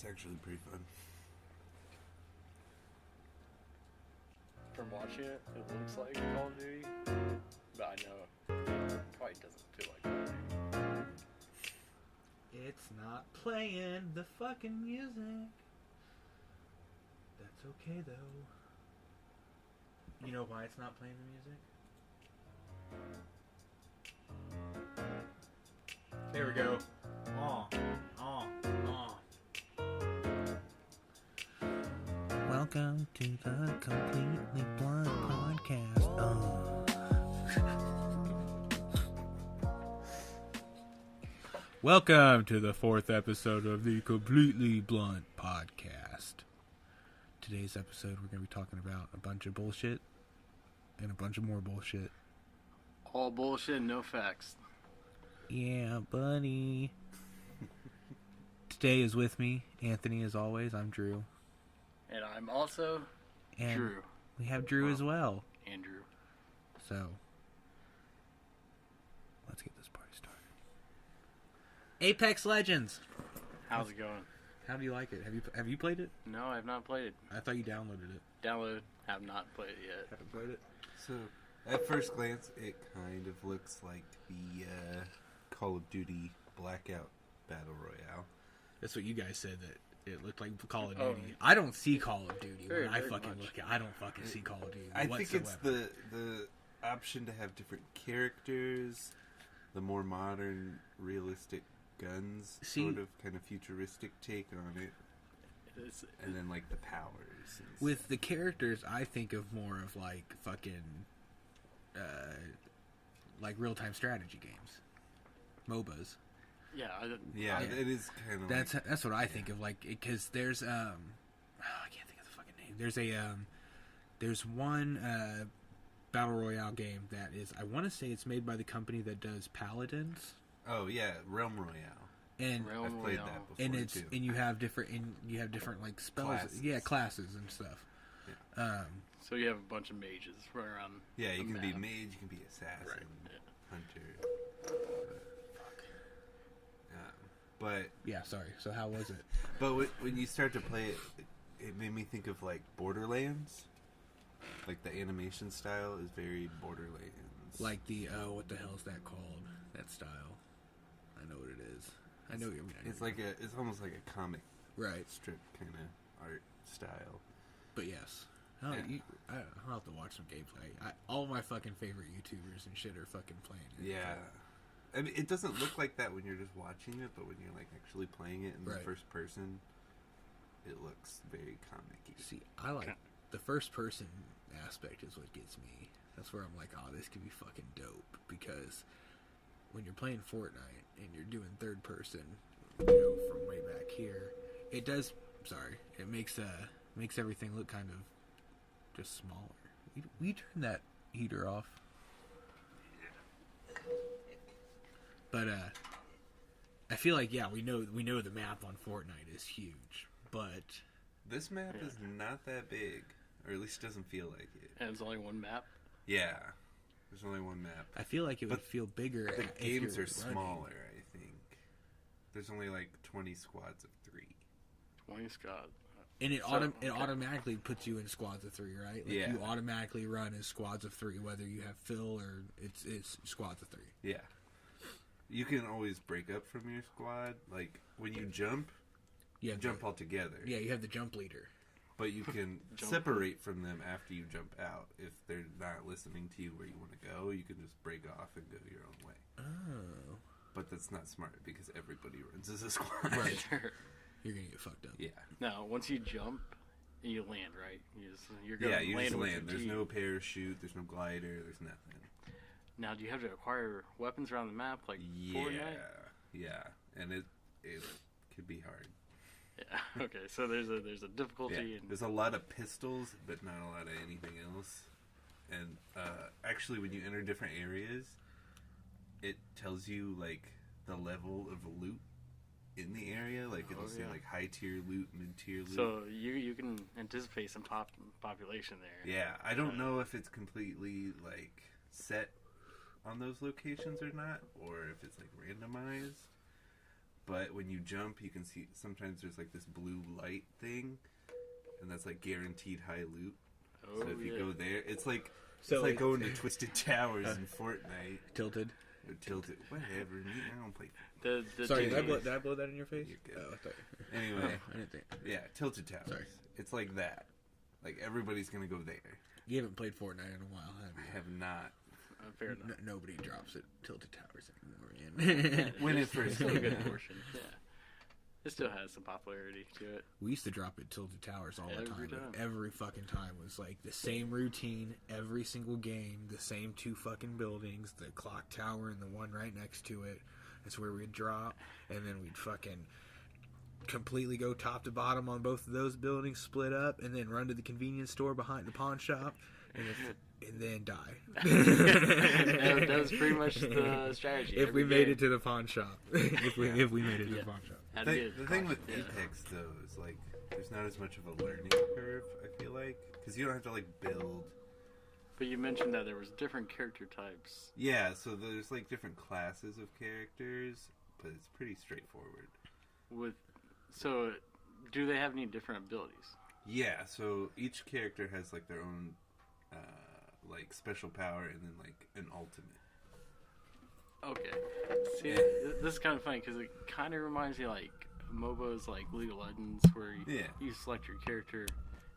actually pretty fun. From watching it, it looks like Call of Duty, but I know it probably doesn't feel like Call of Duty. It's not playing the fucking music. That's okay though. You know why it's not playing the music? There we go. Welcome to the Completely Blunt Podcast. Welcome to the 4th episode of the Completely Blunt Podcast. Today's episode, we're going to be talking about a bunch of bullshit and a bunch of more bullshit. All bullshit, no facts. Yeah, buddy. Today is with me, Anthony, as always. I'm Drew. And I'm also And Drew. we have Drew as well. Andrew. So, let's get this party started. Apex Legends. How's it going? How do you like it? Have you played it? No, I have not played it. I thought you downloaded it. Download, have not played it yet. Haven't played it? So, at first glance, it kind of looks like the Call of Duty Blackout Battle Royale. That's what you guys said, that it looked like Call of Oh. Duty. I don't see Call of Duty Very, when I very fucking much. look at it. I don't fucking see Call of Duty I whatsoever. think it's the option to have different characters, the more modern, realistic guns, See- sort of kind of futuristic take on it, It's, and then like the powers. And With the characters, I think of more of like fucking, like real-time strategy games. MOBAs. yeah, yeah, Yeah. it is kind of. That's what I think of, like, because there's I can't think of the fucking name. There's one battle royale game that is, I want to say it's made by the company that does Paladins, Oh yeah, Realm Royale. and Realm I've played Royale. that before and it's too. and you have different like spells, Classes. classes and stuff. So you have a bunch of mages running around. Yeah, you the can be map. mage, you can be assassin, Right, yeah. hunter. But Yeah, sorry. So how was it? when you start to play it, it made me think of like Borderlands. Like the animation style is very Borderlands. Like the what the hell is that called? That style. I know what it is. I know what you mean. it's like it's almost like a comic right, strip kind of art style. but yes. Oh, Yeah. I'll have to watch some gameplay. All my fucking favorite YouTubers and shit are fucking playing it. Yeah. I mean, it doesn't look like that when you're just watching it, but when you're like actually playing it in the Right. first person, it looks very comic-y. See, I like the first person aspect is what gets me. That's where I'm like, oh, this could be fucking dope, because when you're playing Fortnite and you're doing third person, from way back here, it does. Sorry, it makes everything look kind of just smaller. We turn that heater off. But I feel like, yeah, we know the map on Fortnite is huge, but This map Yeah. is not that big, or at least doesn't feel like it. And it's only one map. Yeah. There's only one map. I feel like it would But feel bigger. The if games you're are running. smaller, I think. There's only like 20 squads of 3. 20 Scott. And it So, it okay. automatically puts you in squads of 3, right? Like Yeah. you automatically run as squads of 3, whether you have fill or it's squads of 3. Yeah. You can always break up from your squad. Like, when you jump, You you have jump all together. Yeah, you have the jump leader. But you can Jump. separate from them after you jump out. If they're not listening to you where you want to go, you can just break off and go your own way. Oh, But that's not smart because everybody runs as a squad. Right. Sure. you're gonna get fucked up. Yeah. Now, once you jump, you land, right? You're going Yeah, to you land just with land. your There's team. no parachute. There's no glider. There's nothing. Now, do you have to acquire weapons around the map like Fortnite? Yeah. And it could be hard. Yeah. Okay, so there's a difficulty Yeah. in There's a lot of pistols, but not a lot of anything else. And actually, when you enter different areas, it tells you like the level of loot in the area. Like it'll say yeah. like high tier loot, mid tier loot. So you can anticipate some top population there. Yeah, I don't know if it's completely like set on those locations or not, or if it's like randomized. but when you jump, you can see sometimes there's like this blue light thing, and that's like guaranteed high loot. Oh, So if you go there, it's like So it's like it- going to Twisted Towers in Fortnite. Tilted. Or Tilted, whatever. I don't play. The Sorry, two- did I blow that in your face? You're good. Oh, I thought. Anyway, I didn't think. yeah, Tilted Towers. Sorry. It's like that. Like everybody's gonna go there. You haven't played Fortnite in a while, have I you? have not. fair enough. Nobody drops at Tilted Towers anymore. When it It's first still a came good out. portion. Yeah, it still has some popularity to it. We used to drop at Tilted Towers all the Every time. time. Every fucking time was like the same routine, every single game, the same two fucking buildings, the clock tower and the one right next to it. That's where we'd drop, and then we'd fucking completely go top to bottom on both of those buildings, split up, and then run to the convenience store behind the pawn shop, and then die. That was pretty much the strategy. If we Every made game it to the pawn shop, if we made it to Yeah. the pawn shop. had to get The thing with yeah. Apex though is like there's not as much of a learning curve. I feel like because you don't have to like build. But you mentioned that there was different character types. Yeah, so there's like different classes of characters, but it's pretty straightforward. So, do they have any different abilities? Yeah, so each character has like their own like special power and then like an ultimate. Okay. See, Yeah. this is kind of funny because it kind of reminds me like MOBAs like League of Legends, where you select your character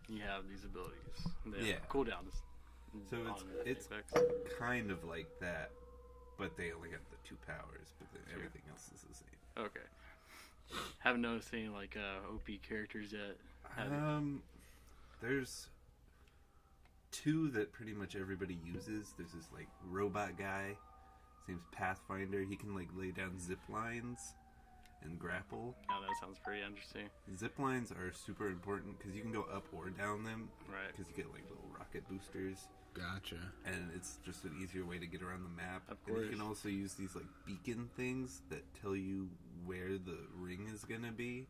and you have these abilities. And they have Yeah. cooldowns. So on it's Apex. kind of like that, but they only have the two powers, but then everything else is the same. Okay. Haven't noticed any like OP characters yet. Have you? There's two that pretty much everybody uses. There's this like robot guy. His name's Pathfinder. He can like lay down zip lines and grapple. Oh, that sounds pretty interesting. Zip lines are super important because you can go up or down them. Right. Because you get like little rocket boosters, Gotcha. and it's just an easier way to get around the map. Of And you course. can also use these like beacon things that tell you where the ring is gonna be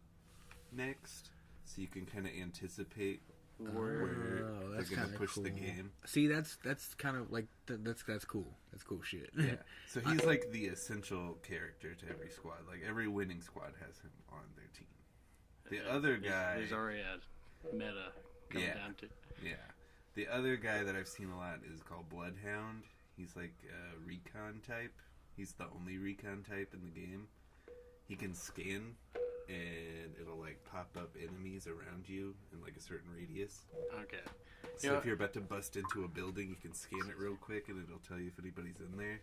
next, so you can kind of anticipate where Oh, that's they're gonna kinda push the cool. game. See, that's kind of like that's cool. That's cool shit. Yeah. So he's like the essential character to every squad. Like every winning squad has him on their team. The other guy, There's already a meta coming Yeah. down to. yeah. The other guy that I've seen a lot is called Bloodhound. He's like a recon type. He's the only recon type in the game. He can scan, and it'll like pop up enemies around you in like a certain radius. Okay. So Yeah. if you're about to bust into a building, you can scan it real quick, and it'll tell you if anybody's in there.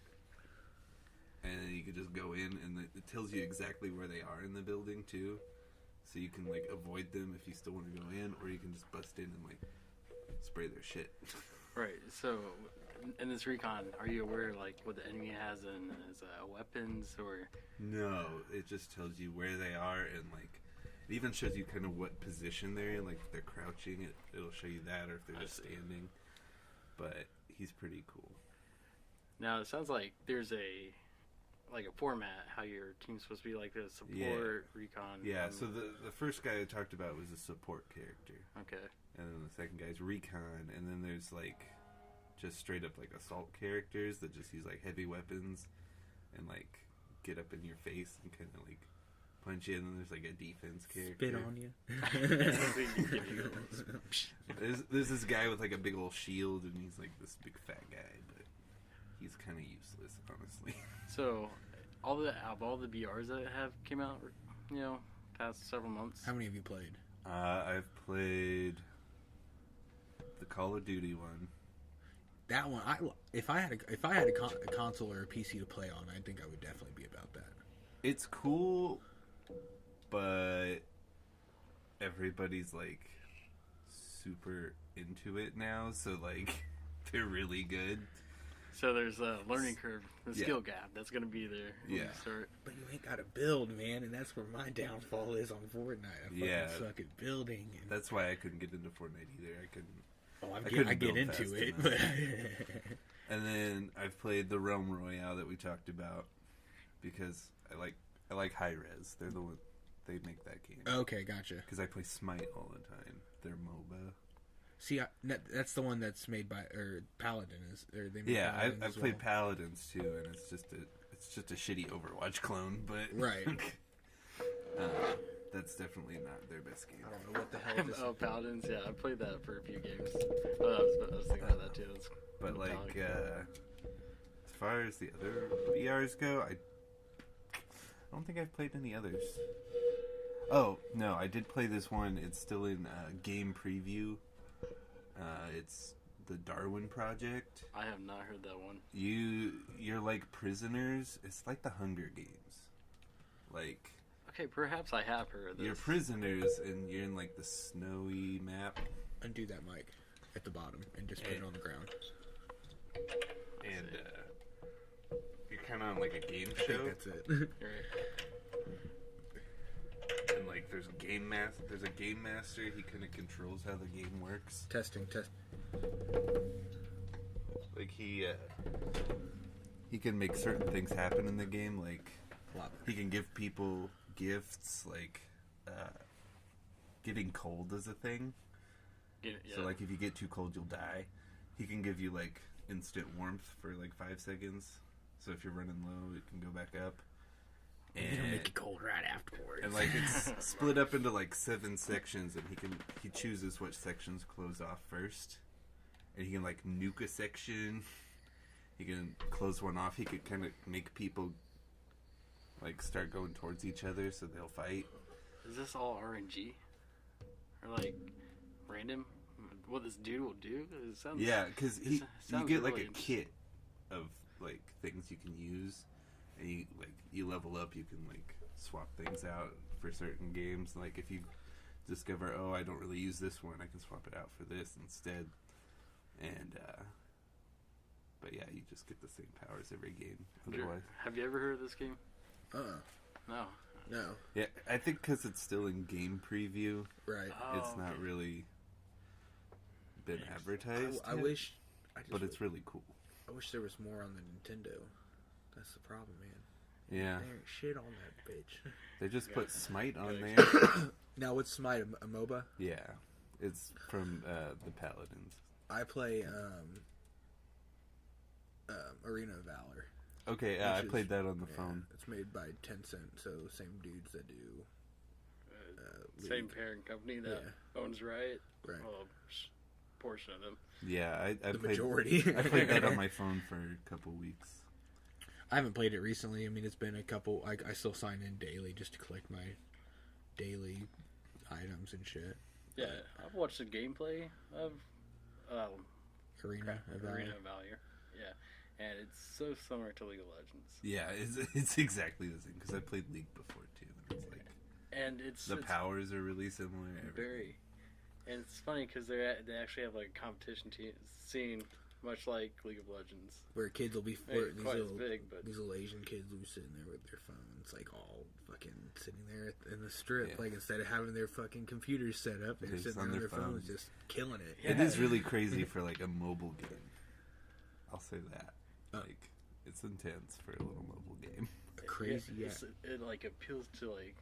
And then you can just go in, and it tells you exactly where they are in the building too. So you can like avoid them if you still want to go in, or you can just bust in and like spray their shit. Right. So, in this recon, are you aware like what the enemy has in as weapons or? No, it just tells you where they are, and like it even shows you kind of what position they're in. Like if they're crouching, it'll show you that, or if they're I just see. standing. But he's pretty cool. Now it sounds like there's a format how your team's supposed to be like the support Yeah. recon. Yeah. So the first guy I talked about was a support character. Okay. And then the second guy's recon, and then there's like just straight up like assault characters that just use like heavy weapons and like get up in your face and kind of like punch you. And then there's like a defense character. Spit on you. There's this guy with like a big old shield, and he's like this big fat guy, but he's kind of useless, honestly. So, all the BRs that have came out, past several months. How many have you played? I've played the Call of Duty one. That one, if I had a console or a PC to play on, I think I would definitely be about that. It's cool, but everybody's like super into it now, so like they're really good. So there's a learning curve, the Yeah. skill gap that's gonna be there when you Yeah. start. But you ain't got to build, man, and that's where my downfall is on Fortnite. I fucking Yeah. suck at building. And, That's why I couldn't get into Fortnite either. I couldn't. I get build into fast it, enough. but And then I've played the Realm Royale that we talked about because I like high res. They're the one they make that game. okay, gotcha. Because I play Smite all the time. They're MOBA. See, that's the one that's made by Paladin is. Or they make Yeah, Paladin I've as played well. Paladins too, and it's just a shitty Overwatch clone. But Right. That's definitely not their best game. I don't know what the hell this is. Oh, Paladins. Yeah, I played that for a few games. Oh, I was thinking about that too. But like, as far as the other VRs go, I don't think I've played any others. Oh no, I did play this one. It's still in game preview. It's the Darwin Project. I have not heard that one. You're like prisoners. It's like the Hunger Games. Like, okay, perhaps I have heard of this. you're prisoners and you're in like the snowy map. Undo that mic at the bottom and just put it on the ground. And you're kind of on like a game I show. think that's it. You're right. And like there's a game master. He kind of controls how the game works. Testing. Like he can make certain things happen in the game. Like he can give people gifts. Like getting cold is a thing. Yeah. So like if you get too cold, you'll die. He can give you like instant warmth for like 5 seconds. So if you're running low, it can go back up. And it'll make it cold right afterwards. And like it's split up into like 7 sections, and he chooses which sections close off first. And he can like nuke a section. He can close one off. He could kind of make people like start going towards each other so they'll fight. Is this all RNG? Or like random? What this dude will do? It sounds, Yeah, because you sounds get like really a kit of like things you can use, and you level up. You can like swap things out for certain games. Like if you discover, oh, I don't really use this one, I can swap it out for this instead. And but yeah, you just get the same powers every game. Otherwise, have you ever heard of this game? No. Yeah, I think because it's still in game preview, Right. it's not really been advertised. I yet, wish. but it's really cool. I wish there was more on the Nintendo. That's the problem, man. Yeah, There ain't shit on that bitch. they just put Smite on there. Now, what's Smite? A MOBA? Yeah, it's from the Paladins. I play Arena of Valor. Okay, I Which played is- that on the yeah, phone. It's made by Tencent, so same dudes that do. Same League. parent company that owns Riot. Right. Well, portion of them. Yeah, I The played, majority. I played that on my phone for a couple weeks. I haven't played it recently. I mean, it's been a couple. I still sign in daily just to collect my daily items and shit. Yeah, I've watched the gameplay of Arena of Valor. Arena of Valor. Yeah, and it's so similar to League of Legends. Yeah, it's exactly the same because I played League before too. And it's like And it's the powers are really similar. Very. And it's funny because they actually have like a competition scene, much like League of Legends. Where kids will be Ain't quite as big, but these little Asian kids will be sitting there with their phones, like all fucking sitting there in the strip. Yeah. Like instead of having their fucking computers set up, they're Just sitting there on their phones, just killing it. It is really crazy for like a mobile game. I'll say that. Like it's intense for a little mobile game. Crazy, yeah. It like appeals to like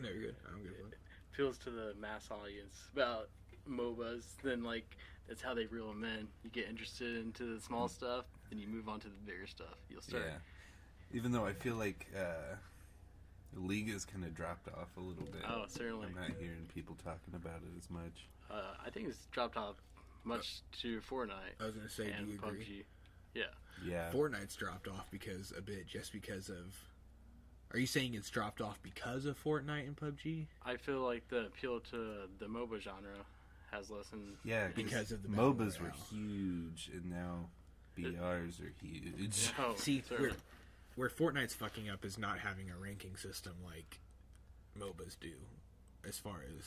No, you're good. I don't give a fuck. appeals to the mass audience about MOBAs. Then like that's how they reel them in. You get interested into the small stuff, then you move on to the bigger stuff. You'll start. Yeah. Even though I feel like the League has kind of dropped off a little bit. Oh, certainly. I'm not hearing people talking about it as much. I think it's dropped off much to Fortnite. I was gonna say, and do you agree? PUBG. Yeah. Yeah. Fortnite's dropped off just because of. Are you saying it's dropped off because of Fortnite and PUBG? I feel like the appeal to the MOBA genre has lessened. Yeah, Because of the Battle MOBAs were Royale. huge, and now BRs are huge. Oh, See, certainly. where Fortnite's fucking up is not having a ranking system like MOBAs do, as far as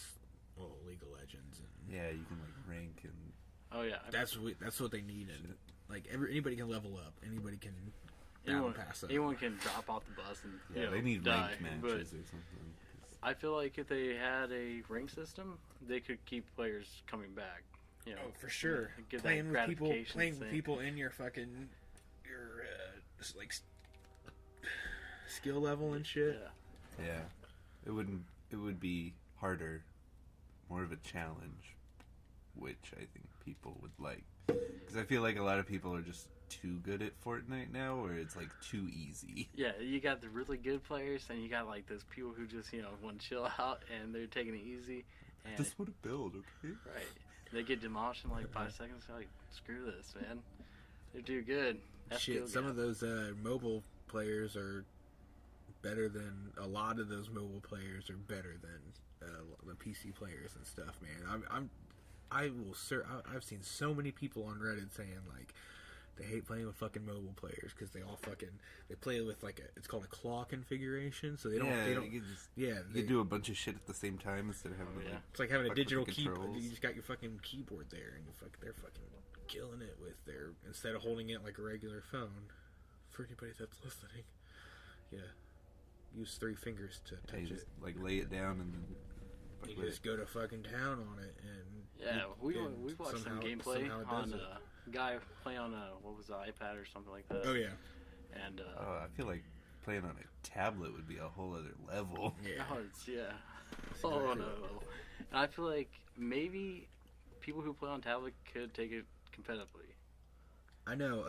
League of Legends and Yeah, you can like rank and Oh yeah. that's what they need. And like anybody can level up, anybody can anyone, pass up. anyone can drop off the bus and yeah, they need die, ranked matches but or something. I feel like if they had a rank system, they could keep players coming back. You know, Oh, for sure. Give Playing that with gratification thing. people in your fucking like skill level and shit. Yeah. Yeah, it would be harder, more of a challenge which I think people would like. Because I feel like a lot of people are just too good at Fortnite now, where it's like too easy. Yeah, you got the really good players, and you got like those people who just want to chill out and they're taking it easy. And, Just want to build, okay? right, they get demolished in like 5 seconds. They're like, screw this, man. They're too good. That skill Shit, some gap. of those mobile players are better than a lot of those mobile players are better than the PC players and stuff, man. I've seen so many people on Reddit saying like they hate playing with fucking mobile players because they all they play with like it's called a claw configuration, so they don't You do a bunch of shit at the same time instead of having yeah. it's like having a fuck with digital the keyboard. controls. You just got your fucking keyboard there, and they're fucking killing it with their instead of holding it like a regular phone. For anybody that's listening, yeah, use 3 fingers to you touch just it. like lay it down and then fuck You with just go to fucking town on it, and Yeah, we and watched some somehow gameplay it does on it. a guy playing on what was the iPad or something like that. Oh yeah, And Oh, I feel like playing on a tablet would be a whole other level. yeah. oh, yeah. That's Oh exactly no. And I feel like maybe people who play on tablet could take it competitively. I know.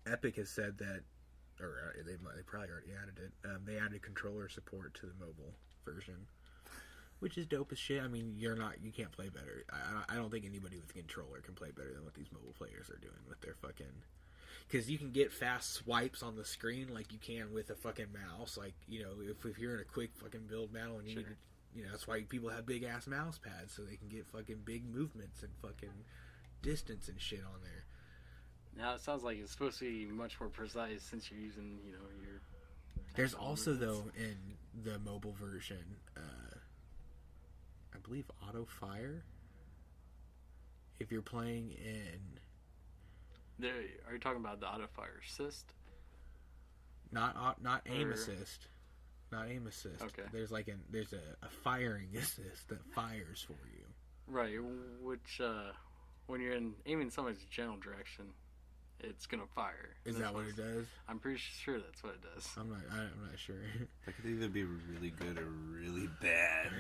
Epic has said that, or they probably already added it. They added controller support to the mobile version, which is dope as shit. I mean, you can't play better. I don't think anybody with a controller can play better than what these mobile players are doing with their fucking. Because you can get fast swipes on the screen like you can with a fucking mouse. Like, if you're in a quick fucking build battle and you Sure. need to, that's why people have big ass mouse pads so they can get fucking big movements and fucking distance and shit on there. Now it sounds like it's supposed to be much more precise since you're using, your. There's tactile also movements. though in the mobile version, I believe auto fire. If you're playing in Are you talking about the auto fire assist? not aim Or- assist, not aim assist. Okay. There's there's a firing assist that fires for you. Right, which when you're aiming someone's general direction, it's gonna fire. Is that what it does? I'm pretty sure that's what it does. I'm not sure. That could either be really good or really bad.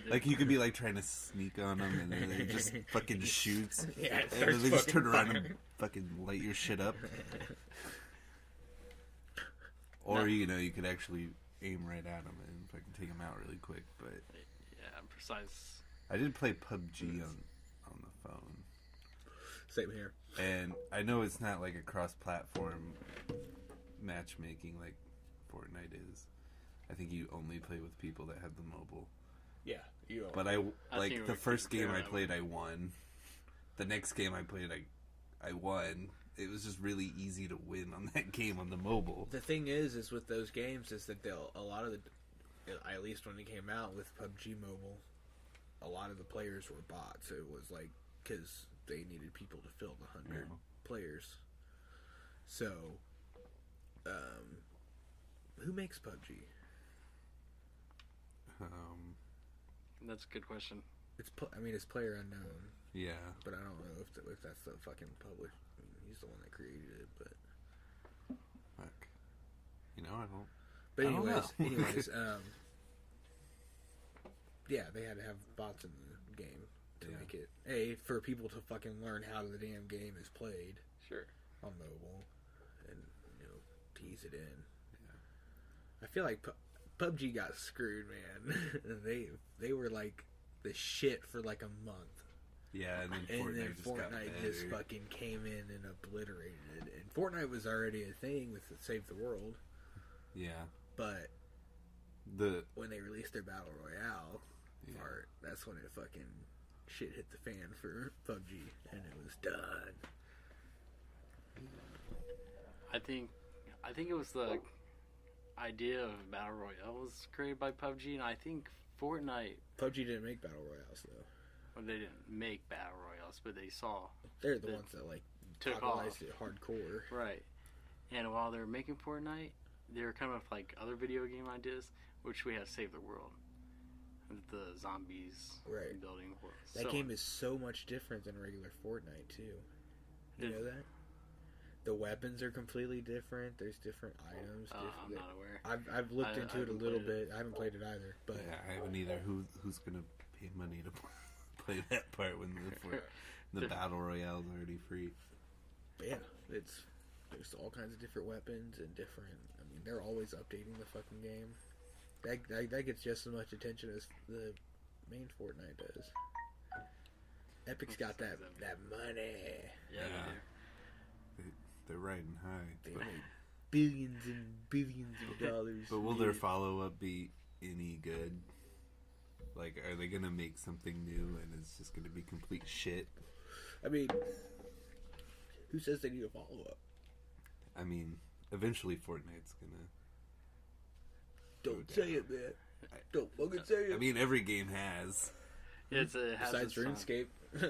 Like you could be like trying to sneak on them and then it just fucking shoots. Yeah, it And starts then they just fucking turn around and firing. fucking light your shit up. Or No. you could actually aim right at them and fucking take them out really quick. But Yeah, precise. I did play PUBG on the phone. Same here. And I know it's not like a cross-platform matchmaking like Fortnite is. I think you only play with people that have the mobile. Yeah, you. But I think like we the would first keep game I doing played, I won. The next game I played, I won. It was just really easy to win on that game on the mobile. The thing is with those games is that a lot of at least when it came out with PUBG Mobile, a lot of the players were bots. It was like because they needed people to fill the 100 Yeah. players. So, who makes PUBG? That's a good question. It's it's Player Unknown, Yeah. but I don't know if that's the fucking publish. I mean, he's the one that created it, but Fuck. I don't. But I don't anyways, know. yeah, they had to have bots in the game to Yeah. make it for people to fucking learn how the damn game is played Sure. on mobile and tease it in. Yeah. I feel like PUBG got screwed, man. they were like the shit for like a month, Yeah, and then and then Fortnite just got Fortnite just better. fucking came in and obliterated it. And Fortnite was already a thing with the Save the World, Yeah. but The when they released their Battle Royale Yeah. part, that's when it fucking shit hit the fan for PUBG, and it was done. I think it was the idea of Battle Royale was created by PUBG, and I think Fortnite, PUBG didn't make Battle Royales though. well, they didn't make Battle Royales, but they saw They're the That ones that like took popularized off. it hardcore. Right. And while they were making Fortnite, they were coming up with like other video game ideas, which we have Save the World. The zombies Right. building worlds. That game is so much different than regular Fortnite too. You It- know that? The weapons are completely different. There's different items. I'm not aware. I've looked I into it a haven't little played it. bit. I haven't played it either, but yeah, I haven't either. Who's gonna pay money to play that part when the battle royale is already free. But yeah, there's all kinds of different weapons and different. I mean, they're always updating the fucking game. That gets just as much attention as the main Fortnite does. Epic's got that money. Yeah. They're riding high. They make billions and billions of dollars. But will their follow-up be any good? Like, are they gonna make something new and it's just gonna be complete shit? I mean, who says they need a follow-up? I mean, eventually Fortnite's gonna... Don't say it, man. Don't fucking say it. I mean, every game has. It has Besides its RuneScape. No,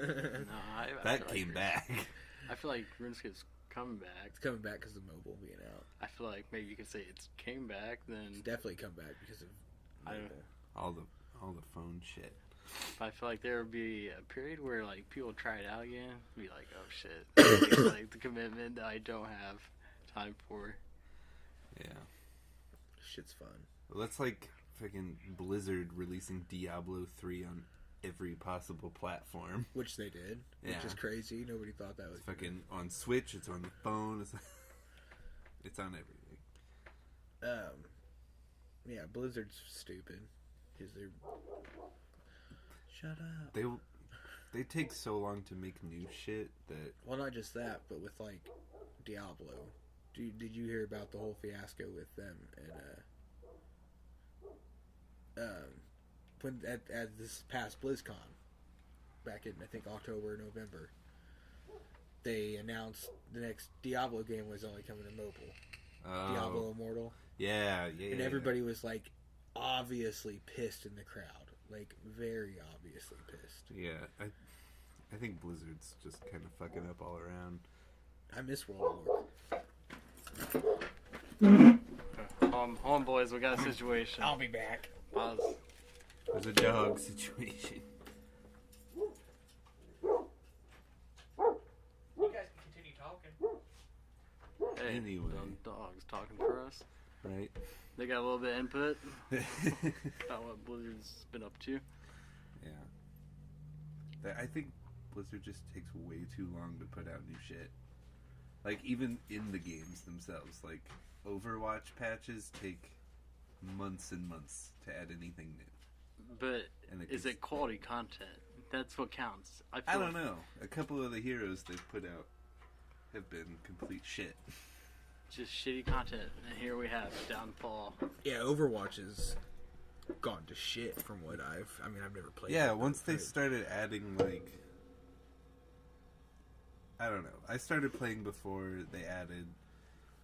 I That feel came like back. I feel like RuneScape's coming back. It's coming back because of mobile being out. I feel like maybe you could say it's came back. It's Then definitely come back because of mobile. All the phone shit. I feel like there would be a period where like people try it out again, be like, oh shit, it's like the commitment that I don't have time for. Yeah. Shit's fun. Well, that's like fucking Blizzard releasing Diablo 3 on every possible platform. Which they did. Yeah. Which is crazy. Nobody thought that was It's fucking on Switch, it's on the phone, it's on everything. Yeah, Blizzard's stupid. Because they're... Shut up. They take so long to make new shit that... Well, not just that, but with, like, Diablo. Did you hear about the whole fiasco with them and, when at this past BlizzCon, back in, I think, October or November, they announced the next Diablo game was only coming to mobile. Diablo Immortal. Yeah. And everybody was, like, obviously pissed in the crowd. Like, very obviously pissed. Yeah, I think Blizzard's just kind of fucking up all around. I miss World of Warcraft. Hold on, boys, we got a situation. I'll be back. Pause. There's a dog situation. You guys can continue talking. Hey, Anyway. them dogs talking for us. Right? They got a little bit of input about what Blizzard's been up to. Yeah. I think Blizzard just takes way too long to put out new shit. Like, even in the games themselves. Like, Overwatch patches take months and months to add anything new. But And is it quality content? That's what counts. I don't know. A couple of the heroes they've put out have been complete shit. Just shitty content, and here we have Downfall. Yeah, Overwatch has gone to shit from what I've never played it. Yeah, but once I've they heard. started adding, like... I don't know. I started playing before they added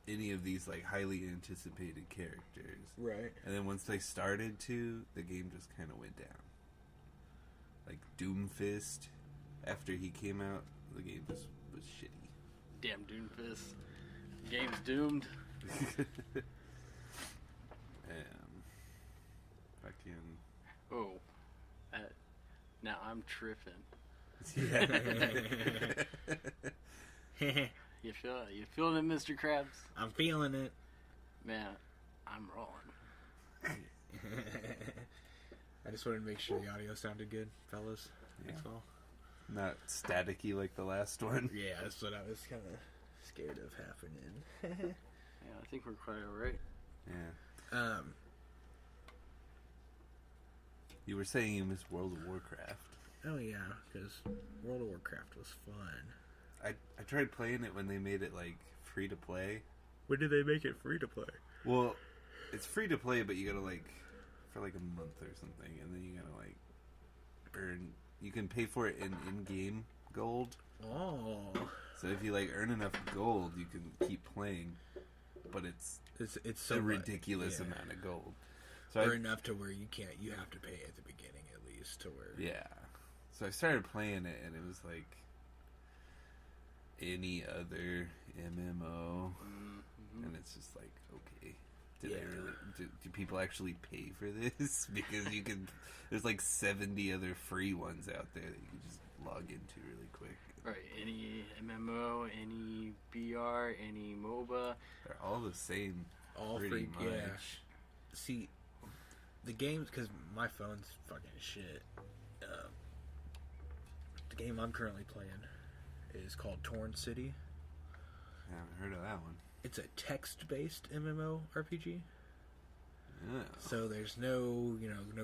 any of these, like, highly anticipated characters. Right. And then once they started to, the game just kind of went down. Like, Doomfist, after he came out, the game just was shitty. Damn Doomfist. Game's doomed. Fucking... Oh. Now I'm tripping. You feeling it, Mr. Krabs? I'm feeling it. Man, I'm rolling. I just wanted to make sure the audio sounded good, fellas. That's all. Not staticky like the last one. Yeah, that's what I was kind of scared of happening. Yeah, I think we're quite alright. Yeah. You were saying you miss World of Warcraft. Oh yeah, because World of Warcraft was fun. I tried playing it when they made it, like, free to play. When did they make it free to play? Well, it's free to play, but you gotta, like, for like a month or something, and then you gotta, like, earn... You can pay for it in in-game gold. Oh. So if you, like, earn enough gold, you can keep playing. But it's It's so a much, ridiculous yeah. amount of gold. So Or enough to where you have to pay at the beginning at least to where... yeah. So I started playing it, and it was like any other MMO, and it's just like, okay, do people actually pay for this? Because you can, there's like 70 other free ones out there that you can just log into really quick. Right, any MMO, any BR, any MOBA. They're all the same, All pretty free, much. yeah. See, the games, because my phone's fucking shit. The game I'm currently playing is called Torn City. I haven't heard of that one. It's a text-based MMORPG. Yeah. So there's no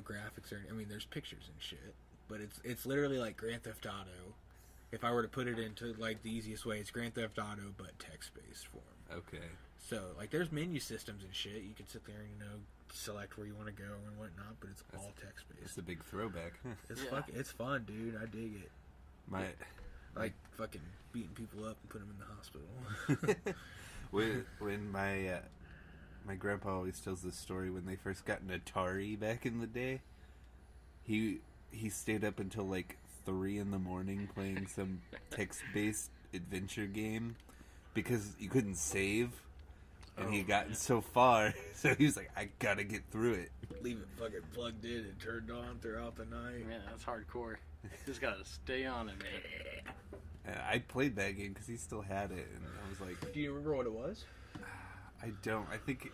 graphics or I mean there's pictures and shit, but it's literally like Grand Theft Auto. If I were to put it into like the easiest way, it's Grand Theft Auto but text-based form. Okay. So like there's menu systems and shit. You can sit there and select where you want to go and whatnot, but it's all text-based. It's a big throwback. It's fun, dude. I dig it. Like fucking beating people up and putting them in the hospital. when my grandpa always tells this story when they first got an Atari back in the day. He stayed up until like 3 a.m. playing some text-based adventure game because you couldn't save, and he had gotten so far, so he was like, "I gotta get through it." Leave it fucking plugged in and turned on throughout the night. Man, that's hardcore. Just gotta stay on it, man. And I played that game because he still had it, and I was like, Do you remember what it was? I don't. I think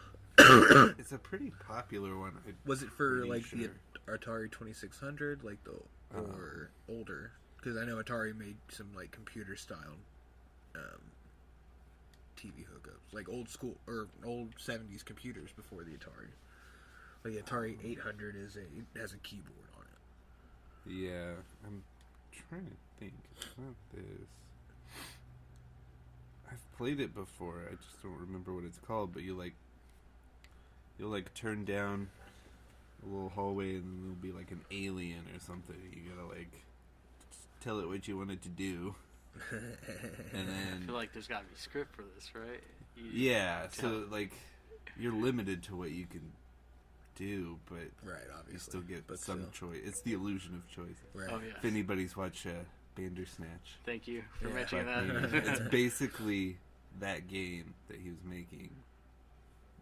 it's a pretty popular one. Was it for Pretty like sure. the Atari 2600, like the or older? Because I know Atari made some like computer style TV hookups, like old school or old 70s computers before the Atari. Like the Atari 800 has a keyboard on it. Yeah, I'm trying to think. It's not this. I've played it before. I just don't remember what it's called. But you'll turn down a little hallway, and then there'll be like an alien or something. You gotta like tell it what you want it to do, and then I feel like there's gotta be script for this, right? yeah. So like you're limited to what you can do, but Right, obviously. you still get but some choice. It's the illusion of choice. Right. Oh yeah. If anybody's watched Bandersnatch, Thank you for Yeah. mentioning fucking- that. it's basically that game that he was making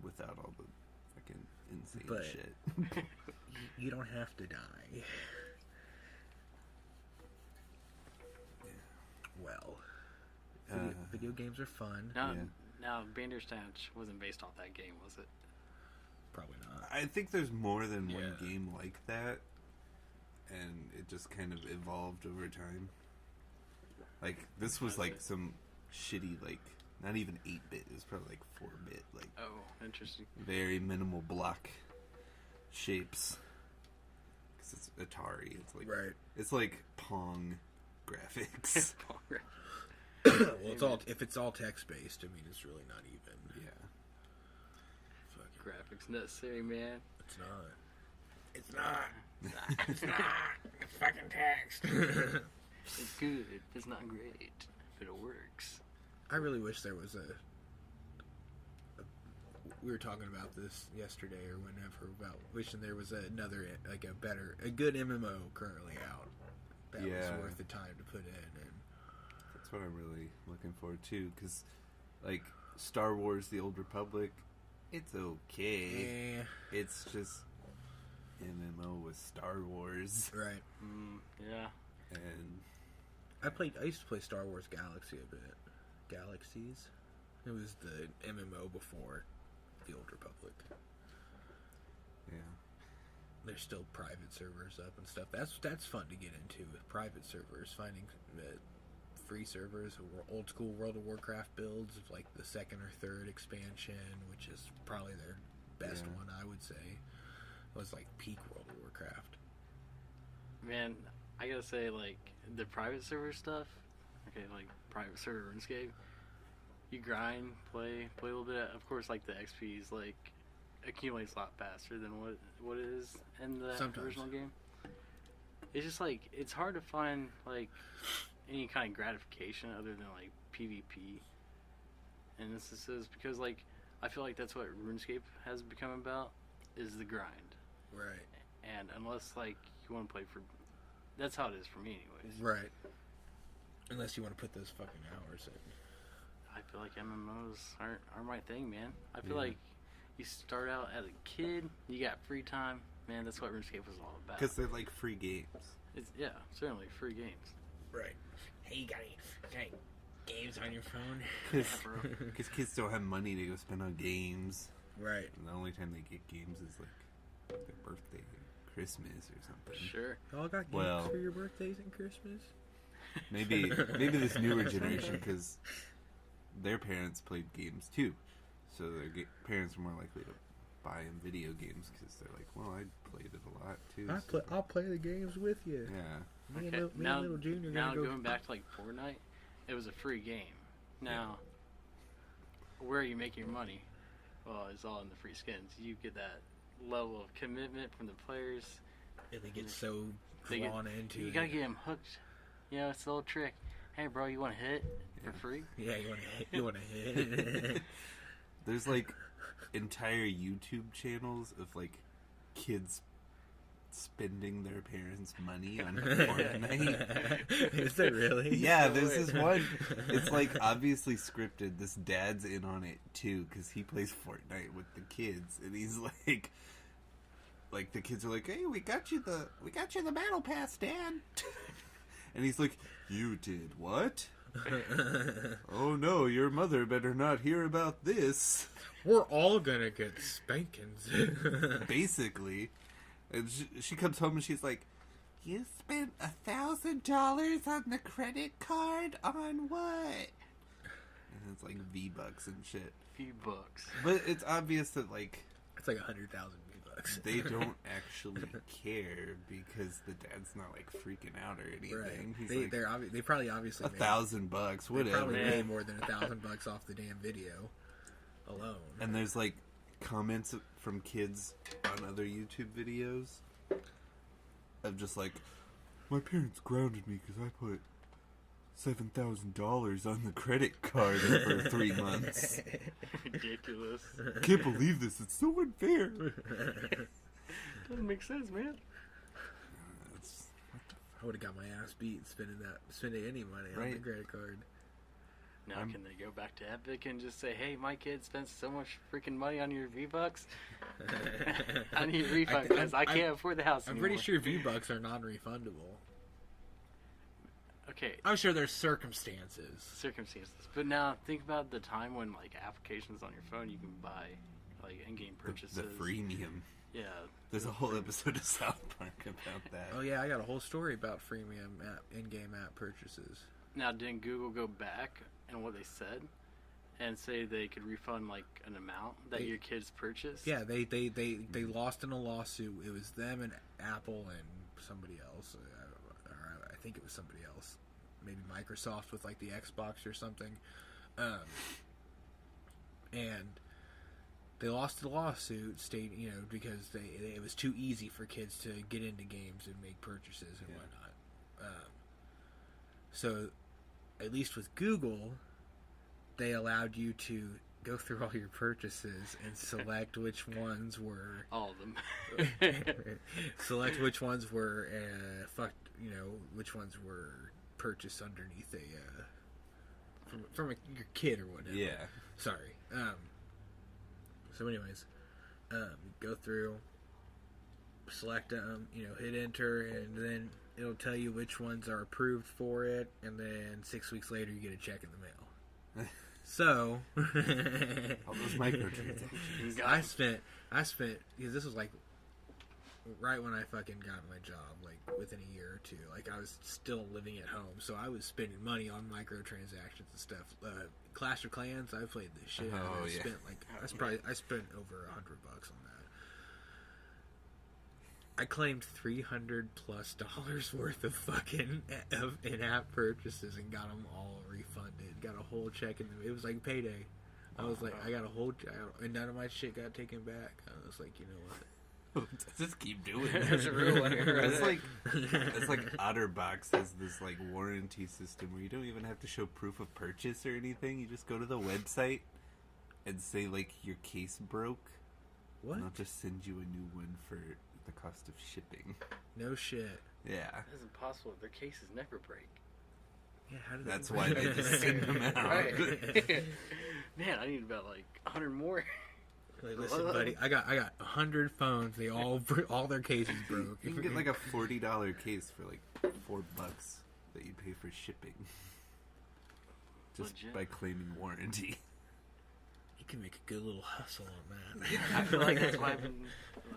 without all the fucking insane But- shit. You don't have to die. Well, video games are fun. Now, Yeah. now, Bandersnatch wasn't based off that game, was it? Probably not. I think there's more than one Yeah. game like that, and it just kind of evolved over time. Like this was like some shitty, like not even 8-bit. It was probably like 4-bit, like Oh, interesting. very minimal block shapes. Because it's Atari. It's like Right. it's like Pong graphics. Well, if it's all text based, I mean, it's really not even. Yeah. Fucking, Graphics necessary, man. it's not. It's not. It's not. It's fucking text. It's good. It's not great, but it works. I really wish there was we were talking about this yesterday or whenever about wishing there was another like a good MMO currently out that Yeah. was worth the time to put in. And That's what I'm really looking forward to. Because, like, Star Wars The Old Republic, it's okay. yeah, It's just MMO with Star Wars. right. Yeah. And I used to play Star Wars Galaxy a bit. Galaxies. It was the MMO before the Old Republic. yeah. There's still private servers up and stuff. That's fun to get into with private servers. Finding free servers or old school World of Warcraft builds of like the second or third expansion, which is probably their best Yeah. one, I would say. It was like peak World of Warcraft. Man, I gotta say, like, the private server stuff, okay, like, private server RuneScape, you grind, play a little bit, of course, like, the XP's, like, accumulates a lot faster than what it is in the Sometimes. original game. It's just, like, it's hard to find, like, any kind of gratification other than, like, PvP. And this is because, like, I feel like that's what RuneScape has become about, is the grind. Right. And unless, like, you want to play for... That's how it is for me, anyways. Right. Unless you want to put those fucking hours in. I feel like MMOs aren't my thing, man. I feel Yeah. like you start out as a kid, you got free time. Man, that's what RuneScape was all about. Because they're like free games. It's, yeah, certainly, free games. Right. Hey, you got any games on your phone? Because kids don't have money to go spend on games. Right. And the only time they get games is like their birthday, Christmas or something. Sure. Y'all got games Well- for your birthdays and Christmas? Maybe this newer generation, because their parents played games too, so their parents are more likely to buy them video games because they're like, well, I played it a lot too. so- I'll play the games with you. Yeah. Me Okay, and little Junior now gonna go. going back to like Fortnite, it was a free game. Now, where are you making your money? Well, it's all in the free skins. You get that level of commitment from the players. And they get so They get- drawn into You it. gotta get them hooked. You know, it's the old trick. Hey, bro, you want to hit for Yeah. free? Yeah, you want to hit. There's like entire YouTube channels of like kids spending their parents' money on Fortnite. Is there really? Yeah, there's this one. It's like obviously scripted. This dad's in on it too because he plays Fortnite with the kids, and he's like the kids are like, "Hey, we got you the battle pass, Dad," and he's like, "You did what? Oh no, your mother better not hear about this." We're all gonna get spankings. Basically, and she comes home and she's like, "You spent $1,000 on the credit card on what?" And it's like V-Bucks and shit. Few bucks. But it's obvious that like It's like 100,000 V-Bucks. they don't actually care because the dad's not like freaking out or anything. Right. He's They, like, they probably obviously made- $1,000, they whatever. probably Man. made more than $1,000 off the damn video alone. And there's like comments from kids on other YouTube videos of just like, my parents grounded me because I put $7,000 on the credit card for 3 months. Ridiculous. Can't believe this. It's so unfair. Doesn't make sense, man. It's, I would have got my ass beat spending any money on the Right. credit card. Now, I'm- can they go back to Epic and just say, hey, my kid spent so much freaking money on your V-Bucks? I need a refund because I can't afford the house I'm anymore. pretty sure V-Bucks are non-refundable. Okay, I'm sure there's circumstances. circumstances. But now, think about the time when, like, applications on your phone, you can buy, like, in-game purchases. the freemium. Yeah. There's a whole episode of South Park about that. Oh yeah, I got a whole story about freemium in-game app purchases. Now, didn't Google go back and what they said and say they could refund, like, an amount that your kids purchased? Yeah, they lost in a lawsuit. It was them and Apple and somebody else. Or I think it was somebody else. Maybe Microsoft with like the Xbox or something. And they lost the lawsuit, because it was too easy for kids to get into games and make purchases and whatnot. So, at least with Google, they allowed you to go through all your purchases and select which ones were All of them. select which ones were which ones were purchased underneath from your kid or whatever. Yeah. Sorry. So anyways, go through, select them, hit enter, and then it'll tell you which ones are approved for it, and then 6 weeks later you get a check in the mail. So All those microtransactions. I spent because this was like right when I fucking got my job, like within a year or two. Like I was still living at home, so I was spending money on microtransactions and stuff. Clash of Clans, I played this shit. Oh, I yeah. spent I spent over $100 on that. I claimed $300+ worth of fucking in-app purchases and got them all refunded. Got a whole check in it was like payday. I was like, I got a whole, and none of my shit got taken back. I was like, you know what? Just keep doing That's a it. real winner. It's like OtterBox has this like warranty system where you don't even have to show proof of purchase or anything. You just go to the website and say like your case broke, What? and they'll just send you a new one for the cost of shipping. No shit. Yeah, That's impossible. Their cases never break. Yeah, how did that's why they just send them out. Right. Man, I need about like 100 more. Like, listen, buddy, I got 100 phones. They all their cases broke. You can get like a $40 case for like $4 that you pay for shipping, just Legit. by claiming warranty. You can make a good little hustle on that. I feel like that's why I've been.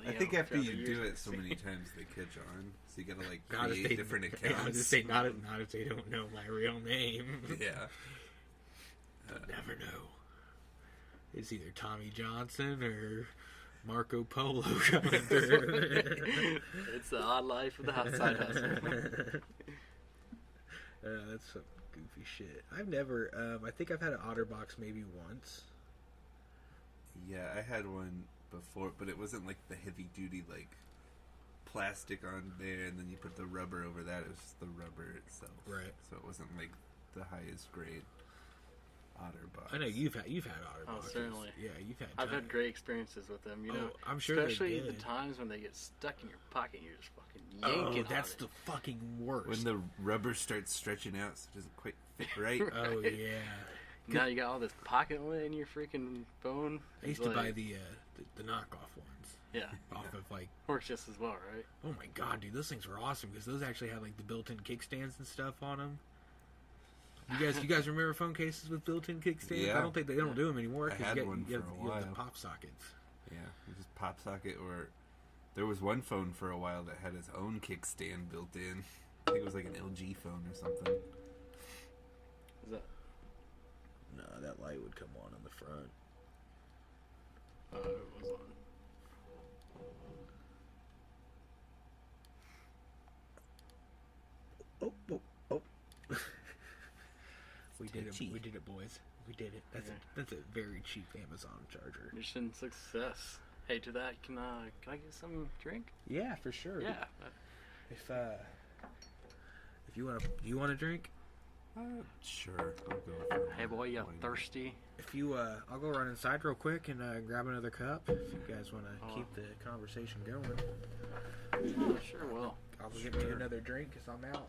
I think after throughout you the do years- it so many times, they catch on. So you gotta like Not if create they- different Yeah, I was accounts. just saying, not if they don't know my real name. Yeah. Never know. It's either Tommy Johnson or Marco Polo coming through. It's the odd life of the side hustle. That's some goofy shit. I've never. I think I've had an OtterBox maybe once. Yeah, I had one before, but it wasn't like the heavy duty like plastic on there, and then you put the rubber over that. It was just the rubber itself, Right. So it wasn't like the highest grade OtterBox. I know you've had OtterBoxes. Oh, certainly. Yeah, you've had. I've had tons. great experiences with them. You know, I'm sure they're especially the good. times when they get stuck in your pocket, and you're just fucking Oh, yanking. that's on the fucking worst. When the rubber starts stretching out, so it doesn't quite fit right. Oh Right. yeah. it. Now you got all this pocket lint in your freaking phone. I used It's to buy like- the knockoff ones Yeah, off of like. works just as well, right? Oh my god, dude, those things were awesome because those actually had like the built-in kickstands and stuff on them. You guys remember phone cases with built-in kickstands? Yeah. I don't think they don't do them anymore I because had you, one you, for a you have the while. pop sockets. Yeah, it just pop socket, or there was one phone for a while that had its own kickstand built in. I think it was like an LG phone or something. Is that? No, that light would come on the front. It was on. Oh, oh, oh. We did it. Touchy. We did it, boys. We did it. Yeah. That's a very cheap Amazon charger. Mission success. Hey, to that, can I get some drink? Yeah, for sure. Yeah. If you want to drink, Sure, I'll go for it. Hey, boy, you Why not? thirsty? I'll go run inside real quick and grab another cup. If you guys want to Oh. keep the conversation going, Oh, sure will. I'll go get me another drink because I'm out.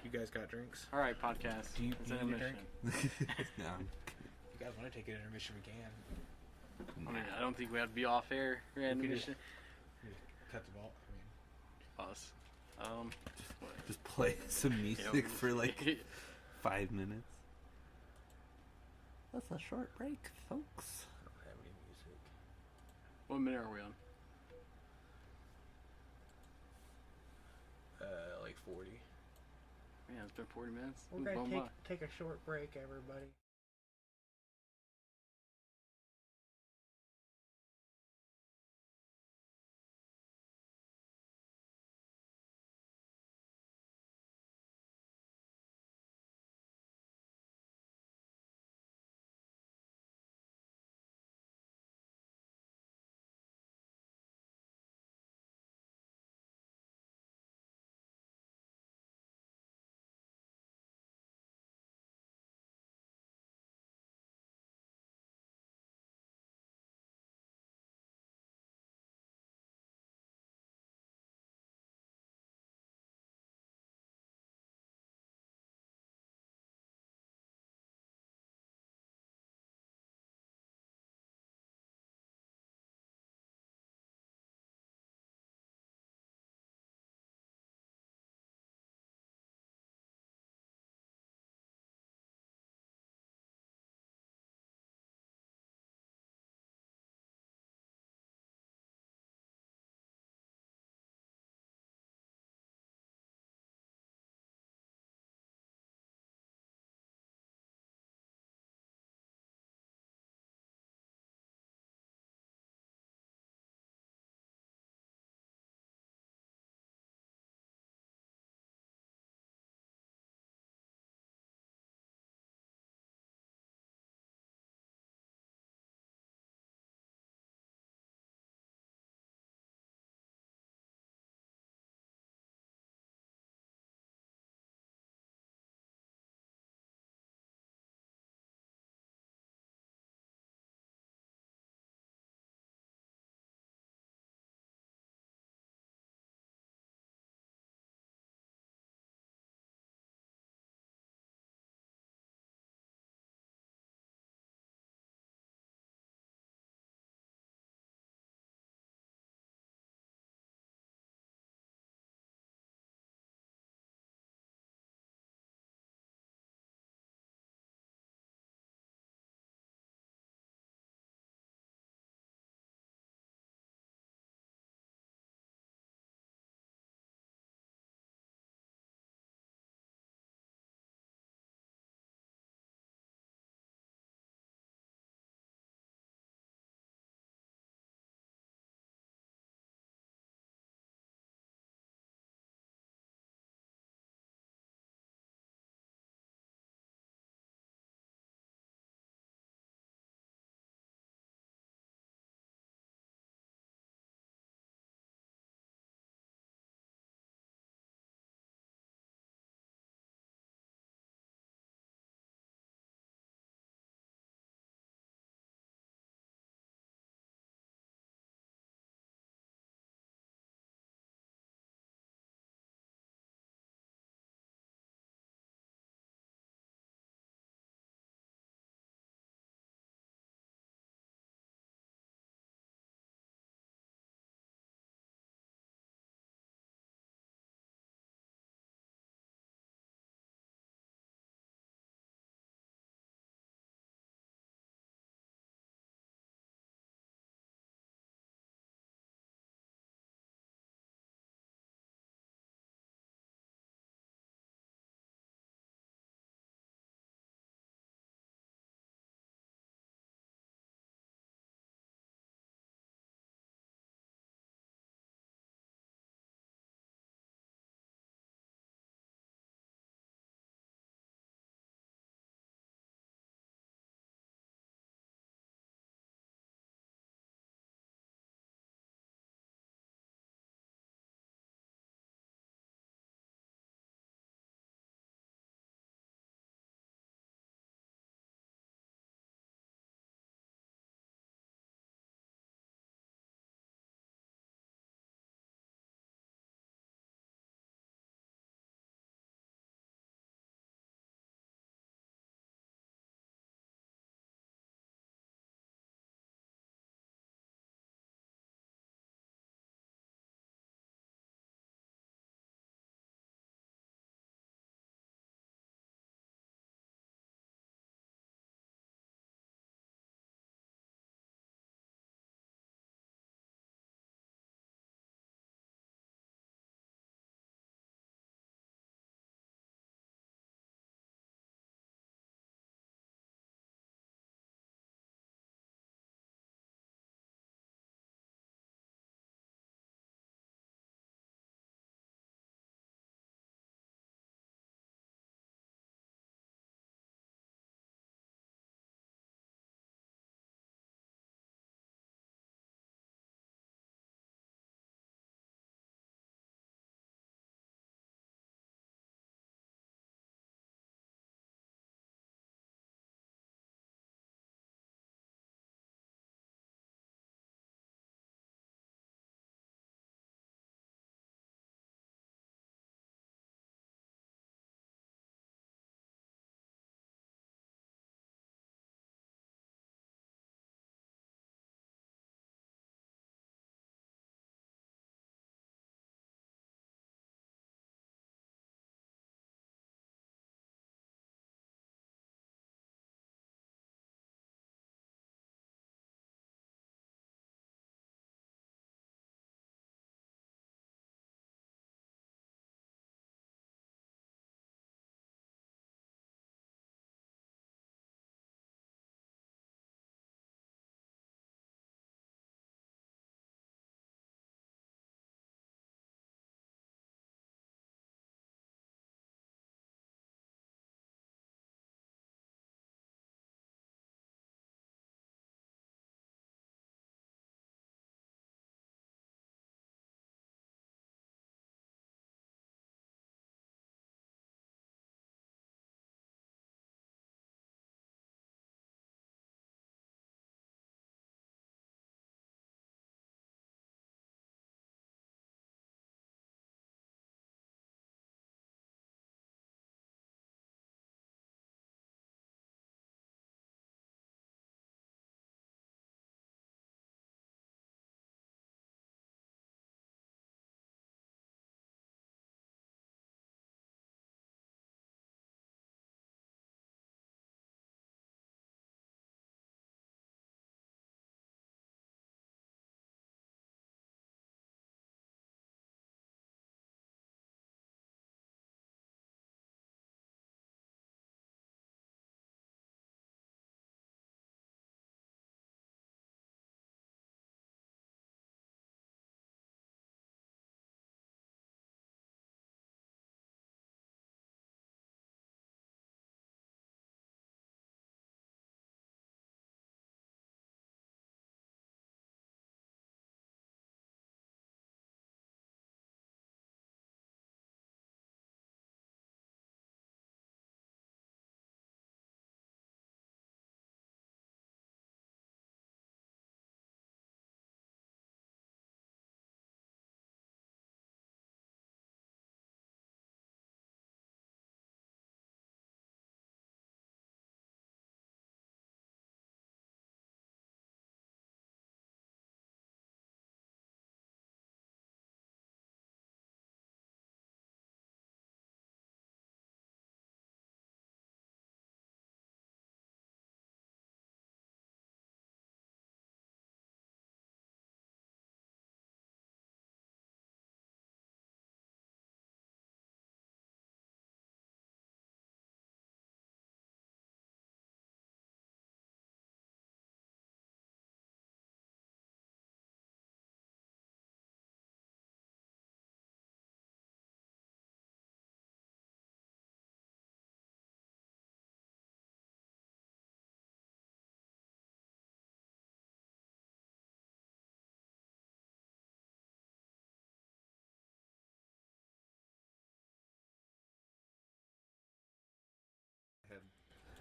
You guys got drinks? All right, podcast. Do you- It's do you an need a intermission. No, If you guys want to take an intermission, we can. I mean, I don't think we have to be off air. We could Intermission. Cut the ball. Us. What? just play some music Yeah. for like 5 minutes. That's a short break, folks. I don't have any music. What minute are we on? Like 40. Man, it's been 40 minutes. We're Ooh, gonna bum by. take a short break, everybody.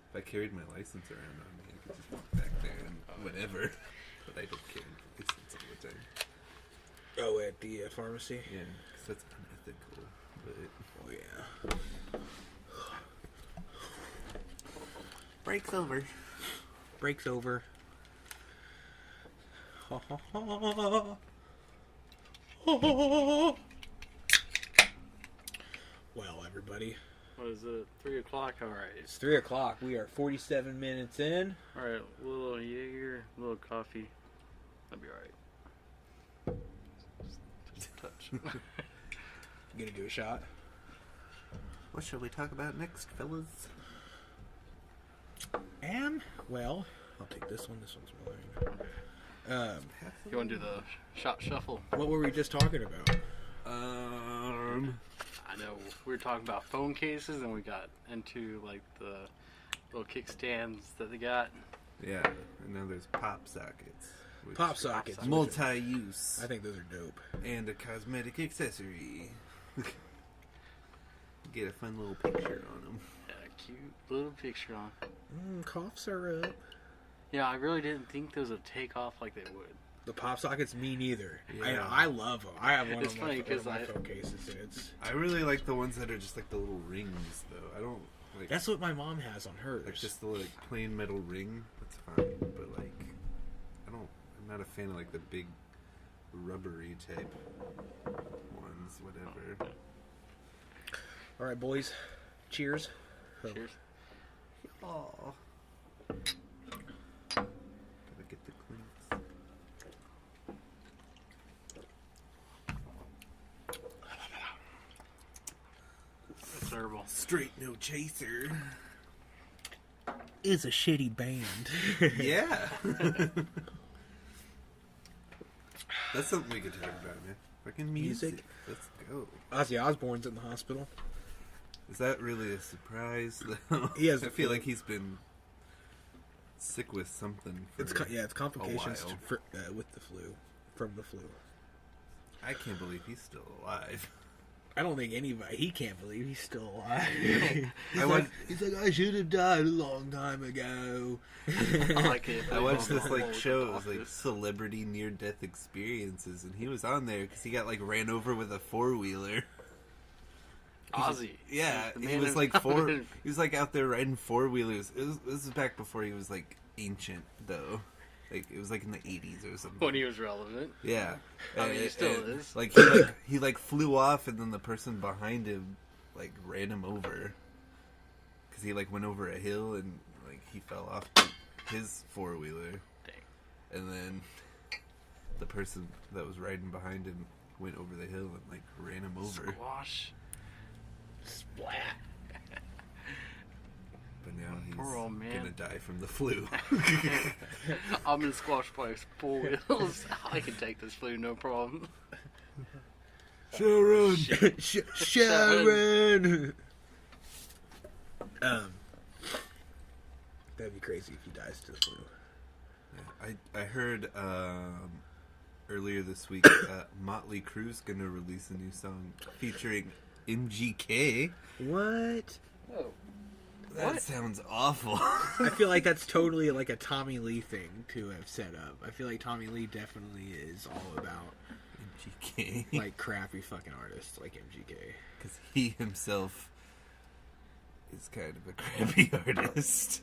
If I carried my license around on me, I could just walk back there and whatever. But I don't carry my license all the time. Oh, at the pharmacy? Yeah, because that's unethical. But Oh, yeah. break's over. Break's over. Ha ha ha. Well, everybody, What is it? 3 o'clock? Alright. it's 3 o'clock. We are 47 minutes in. Alright, a little Jaeger, a little coffee. That'll be alright. Just a touch. Gonna do a shot. What shall we talk about next, fellas? And, well, I'll take this one. This one's mine. You want to do the shot shuffle? What were we just talking about? I know we were talking about phone cases, and we got into like the little kickstands that they got. Yeah, and now there's pop sockets. which- Pop sockets. Multi-use. I think those are dope. And a cosmetic accessory. Get a fun little picture on them. Yeah, cute little picture on. Cough syrup. Yeah, I really didn't think those would take off like they would. The pop sockets, me neither. Yeah. I love them. I have one It's of funny my 'cause phone cases. And it's I really like the ones that are just like the little rings, though. I don't like. that's what my mom has on hers. like just the like plain metal ring. That's fine, but like, I'm not a fan of like the big rubbery type ones. Whatever. All right, boys. Cheers. Cheers. Oh. Gotta get the clinks. That's terrible. Straight no chaser. Is a shitty band. Yeah. That's something we could talk about, man. Fucking music. Let's go. Ozzy Osbourne's in the hospital. Is that really a surprise, though? He has I the feel flu. like he's been sick with something. For It's it's complications while. with the flu, from the flu. I can't believe he's still alive. I don't think anybody. He can't believe he's still alive. He's like, I should have died a long time ago. I like it. I watched this like show. It was like celebrity near-death experiences, and he was on there because he got like ran over with a 4-wheeler. Ozzy. Yeah, The he man was in- like he was like out there riding 4-wheelers. This is back before he was like ancient, though. Like it was like in the 80s or something. When he was relevant. Yeah, I mean, he still is. Like he flew off, and then the person behind him like ran him over because he like went over a hill and like he fell off his 4-wheeler. Dang. And then the person that was riding behind him went over the hill and like ran him over. Squash. Splat. But now he's Poor old man. gonna die from the flu. I'm in squash by 4 wheels. I can take this flu, no problem. Sharon. Sharon. That'd be crazy if he dies to the flu. I heard earlier this week Motley Crue's gonna release a new song featuring MGK. What? Oh. That What? sounds awful. I feel like that's totally like a Tommy Lee thing to have set up. I feel like Tommy Lee definitely is all about MGK. like crappy fucking artists like MGK. Because he himself is kind of a crappy artist.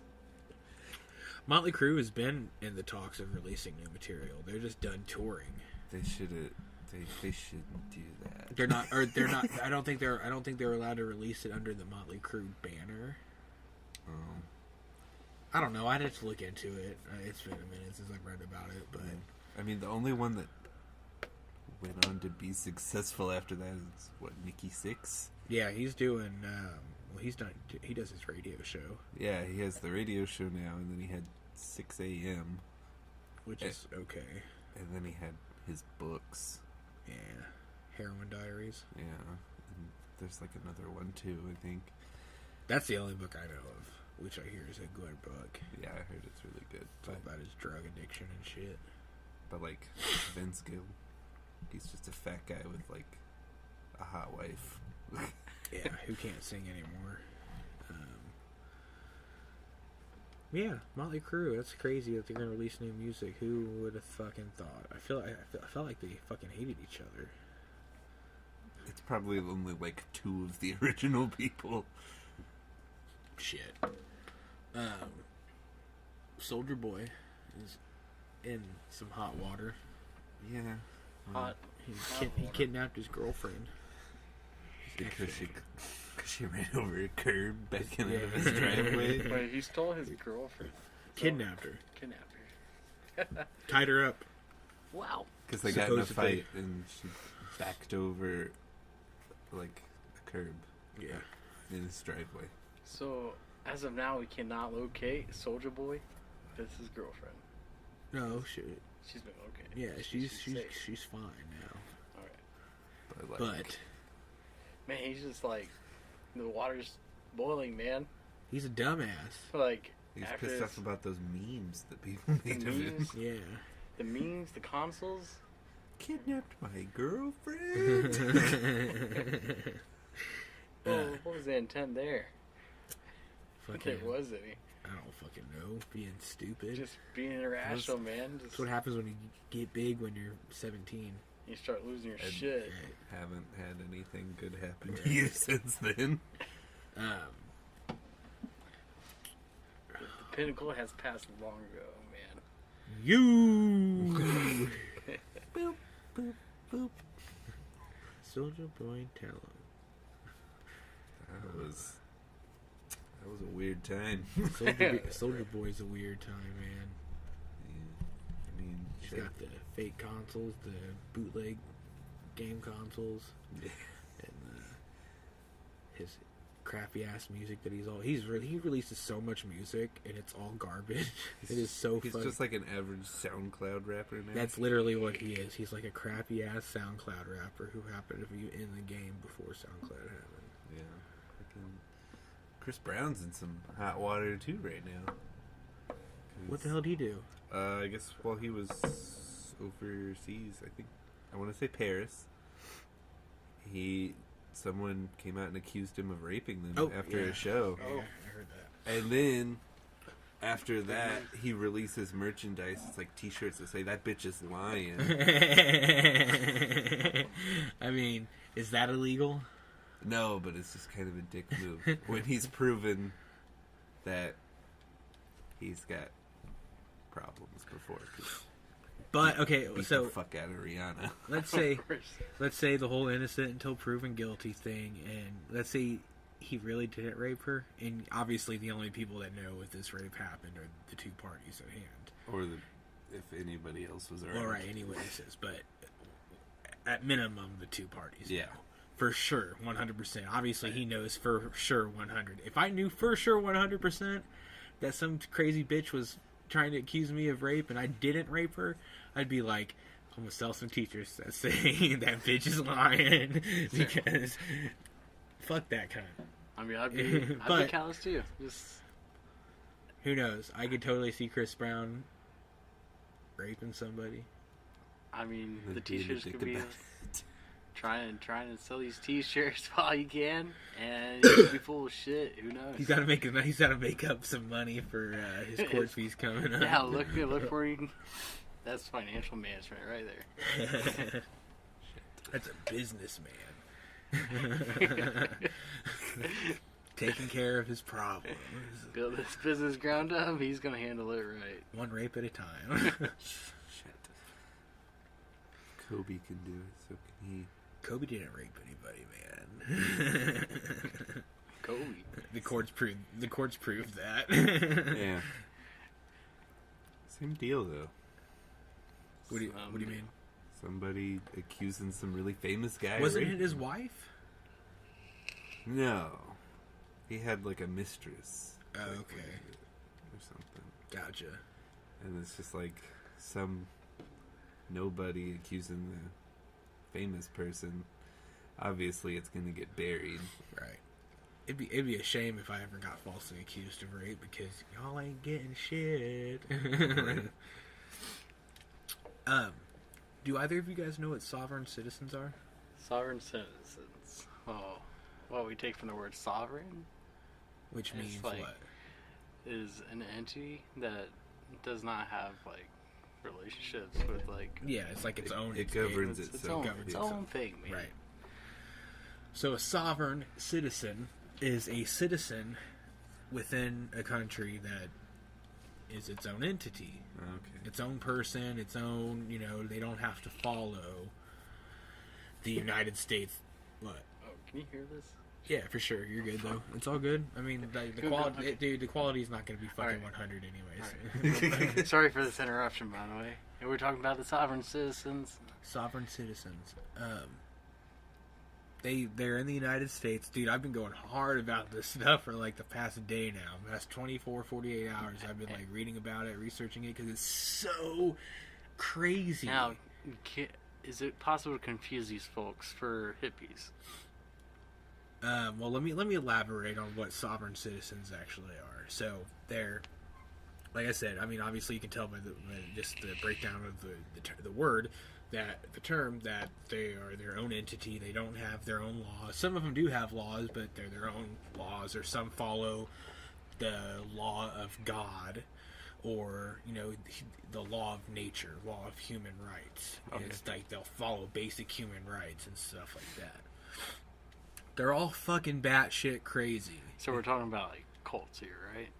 Motley Crue has been in the talks of releasing new material. They're just done touring. They shouldn't do that. They're not, or they're not. I don't think they're allowed to release it under the Motley Crue banner. I don't know. I'd have to look into it. It's been a minute since I've read about it, but I mean, the only one that went on to be successful after that is what, Nikki Sixx? yeah, he's doing. Well, he's done. He does his radio show, Yeah, he has the radio show now, and then he had 6 a.m. which is okay. and then he had his books. Yeah, Heroin Diaries. Yeah, and there's like another one too, I think. That's the only book I know of, which I hear is a good book. Yeah, I heard it's really good. It's all about his drug addiction and shit. But like Vince Gill, he's just a fat guy with like a hot wife. Yeah, who can't sing anymore. Yeah, Motley Crue. That's crazy that they're gonna release new music. Who would have fucking thought? I felt like they fucking hated each other. It's probably only like 2 of the original people. Shit. Soldier Boy is in some hot water. Yeah. Hot. He kidnapped his girlfriend. Because she ran over a curb backing out of his driveway. Wait, he stole his girlfriend. Kidnapped her. Kidnapped her. Tied her up. Wow. Because they got in a Supposedly. fight and she backed over like a curb Yeah. in his driveway. So, as of now, we cannot locate Soldier Boy. That's his girlfriend. No, shit. She's been located. Yeah, safe. she's fine now. Alright. But Man, he's just like, the water's boiling, man. he's a dumbass. Like, He's after pissed this, off about those memes that people made of him. memes? Yeah. the memes, the consoles. Kidnapped my girlfriend. Well, what was the intent there? If Fucking, there was any. I don't fucking know. Being stupid. Just being irrational, man. Just, That's what happens when you get big when you're 17. you start losing your And- shit. Haven't had anything good happen to you since then. The pinnacle has passed long ago, man. You. Boop, boop, boop. Soldier Boy, tell him. That was a weird time. Soldier Boy's a weird time, man. Yeah. I mean, He's shit. got the fake consoles, the bootleg game consoles, Yeah. and his crappy ass music that he releases so much music and it's all garbage. It is so He's funny. just like an average SoundCloud rapper now. That's literally what he is. He's like a crappy ass SoundCloud rapper who happened to be in the game before SoundCloud happened. Yeah. Fucking Chris Brown's in some hot water too right now. What the hell did he do? I guess while he was overseas, I want to say Paris. Someone came out and accused him of raping them after a show. Oh, I heard that. And then after that, he releases merchandise. It's like T-shirts that say "That bitch is lying." I mean, is that illegal? No, but it's just kind of a dick move when he's proven that he's got problems before. 'Cause But okay, beat so the fuck out of Rihanna. let's say the whole innocent until proven guilty thing, and let's say he really didn't rape her, and obviously the only people that know if this rape happened are the two parties at hand. Or if anybody else was around. All right, anyway, it says, but at minimum the two parties. Yeah. know. For sure, 100%. Obviously, he knows for sure 100. If I knew for sure 100% that some crazy bitch was trying to accuse me of rape and I didn't rape her, I'd be like, I'm gonna sell some t-shirts that say that bitch is lying because fuck that cunt. I mean, I'd be But- callous too. Just Who knows? I could totally see Chris Brown raping somebody. I mean, I'd the be a t-shirts dick could be about trying to sell these t-shirts while you can, and you could be full of shit. Who knows? He's got to make up some money for his court fees coming up. Yeah, look for him. That's financial management right there. That's a businessman. Taking care of his problems. Build this business ground up. He's gonna handle it right. One rape at a time. Shit. Kobe can do it, so can he. Kobe didn't rape anybody, man. Kobe. The courts proved that. Yeah. Same deal, though. What do you mean? Somebody accusing some really famous guy. of Wasn't raping it his him. wife? No. He had like a mistress. Oh, like, okay. Or something. Gotcha. And it's just like some nobody accusing the famous person. Obviously, it's gonna get buried. Right. It'd be a shame if I ever got falsely accused of rape because y'all ain't getting shit. Right. Do either of you guys know what sovereign citizens are? Sovereign citizens. Oh, what we take from the word sovereign? Which It's means like- what? is an entity that does not have like relationships with like. Yeah, it's like its own. It governs It's itself. its own thing, man. Right. So a sovereign citizen is a citizen within a country that is its own entity, Okay. its own person, its own. They don't have to follow the United States. What? Oh, can you hear this? Yeah, for sure. You're good though. It's all good. I mean, the Good, quality, okay. dude. The quality is not going to be fucking Alright. 100 anyways. Alright. Sorry for this interruption, by the way. And we're talking about the sovereign citizens. Sovereign citizens. They're in the United States. Dude, I've been going hard about this stuff for like the past day now. Past 24, 48 hours I've been like reading about it, researching it, because it's so crazy. Now, is it possible to confuse these folks for hippies? Well, let me elaborate on what sovereign citizens actually are. So they're, like I said, I mean, obviously you can tell by just the breakdown of the word, that the term, that they are their own entity. They don't have their own laws. Some of them do have laws, but they're their own laws, or some follow the law of God, or the law of nature, law of human rights. Okay. It's like they'll follow basic human rights and stuff like that. They're all fucking batshit crazy. So we're talking about like cults here, right?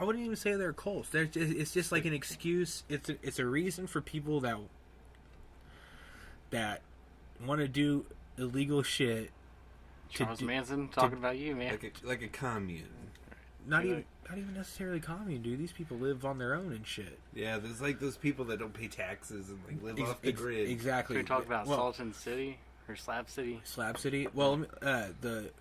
I wouldn't even say they're cults. It's just like an excuse. It's a reason for people that want to do illegal shit. Charles Manson talking about you, man. Like a commune. Not even necessarily commune, dude. These people live on their own and shit. Yeah, there's like those people that don't pay taxes and like live off the grid. Exactly. Can we talk about Sultan City or Slab City? Slab City. Well,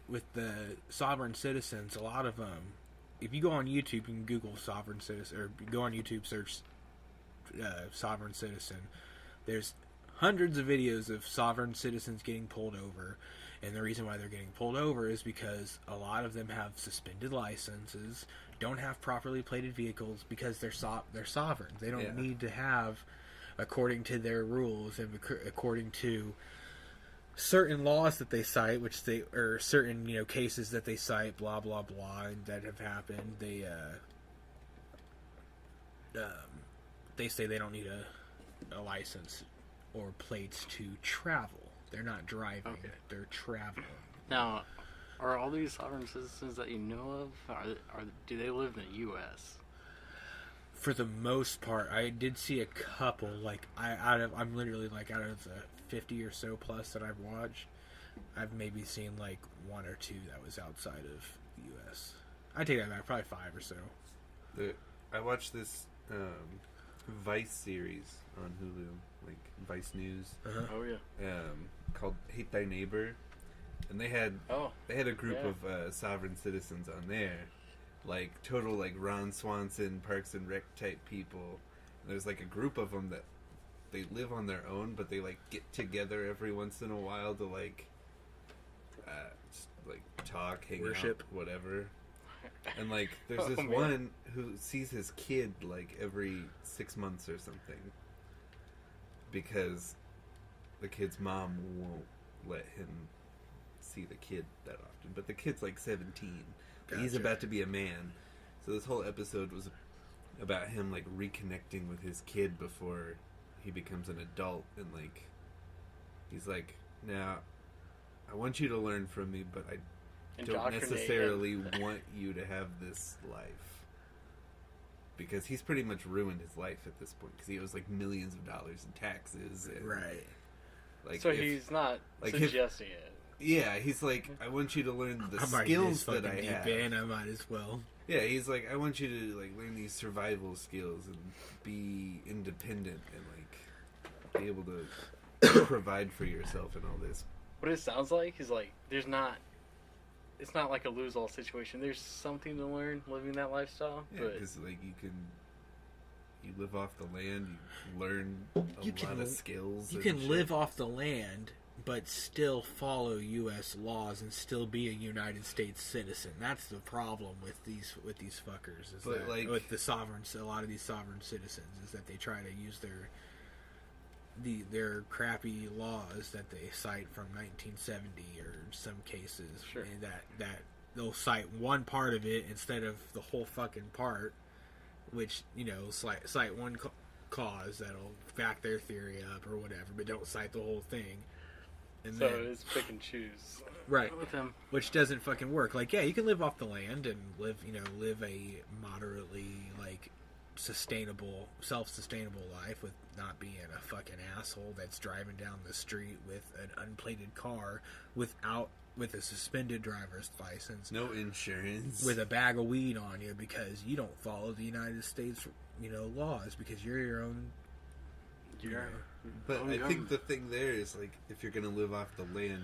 with the sovereign citizens, a lot of them. If you go on YouTube, you can Google sovereign citizen, or go on YouTube, search sovereign citizen. There's hundreds of videos of sovereign citizens getting pulled over, and the reason why they're getting pulled over is because a lot of them have suspended licenses, don't have properly plated vehicles, because they're sovereign. They don't need to have, according to their rules and according to certain laws that they cite, or certain cases that they cite, blah blah blah, and that have happened. They say they don't need a license or plates to travel. They're not driving; Okay. they're traveling. Now, are all these sovereign citizens that you know of, do they live in the U.S.? For the most part, I did see a couple. Like I'm literally like out of the 50 or so plus that I've watched, I've maybe seen like one or two that was outside of the U.S. I take that back, probably 5 or so. I watched this Vice series on Hulu, like Vice News, Oh yeah. called "Hate Thy Neighbor," and they had a group Yeah. of sovereign citizens on there, like total like Ron Swanson, Parks and Rec type people. And there's like a group of them that they live on their own, but they like get together every once in a while to like just, like talk, hang Worship. out, whatever. And like there's Oh, this man. one who sees his kid like every 6 months or something, because the kid's mom won't let him see the kid that often. But the kid's like 17. He's Gotcha. about to be a man. So this whole episode was about him like reconnecting with his kid before he becomes an adult, and like he's like, now I want you to learn from me, but I don't Indoctrinate necessarily him. want you to have this life, because he's pretty much ruined his life at this point, because he owes like millions of dollars in taxes and, Right. like So if- he's not like, if- suggesting it. yeah, he's like, I want you to learn the I'm already skills this that I fucking have. deep in, I might as well. Yeah, he's like, I want you to like learn these survival skills and be independent and like be able to provide for yourself and all this. What it sounds like is like it's not like a lose-all situation. There's something to learn living that lifestyle, Yeah, but because like you live off the land, you learn a lot of skills. You and can shit. live off the land, but still follow U.S. laws and still be a United States citizen. That's the problem with these fuckers. Is But, that, like- with the sovereigns, a lot of these sovereign citizens, is that they try to use their crappy laws that they cite from 1970 or some cases, Sure. and that they'll cite one part of it instead of the whole fucking part, which, you know, cite one cause that'll back their theory up or whatever, but don't cite the whole thing. And So then, it's pick and choose. right, With him. which doesn't fucking work. Like, yeah, you can live off the land and live a moderately, like, self-sustainable life with not being a fucking asshole that's driving down the street with an unplated car with a suspended driver's license, No insurance. with a bag of weed on you because you don't follow the United States, laws because you're your own. You're, But own I think government. the thing there is, like, if you're going to live off the land,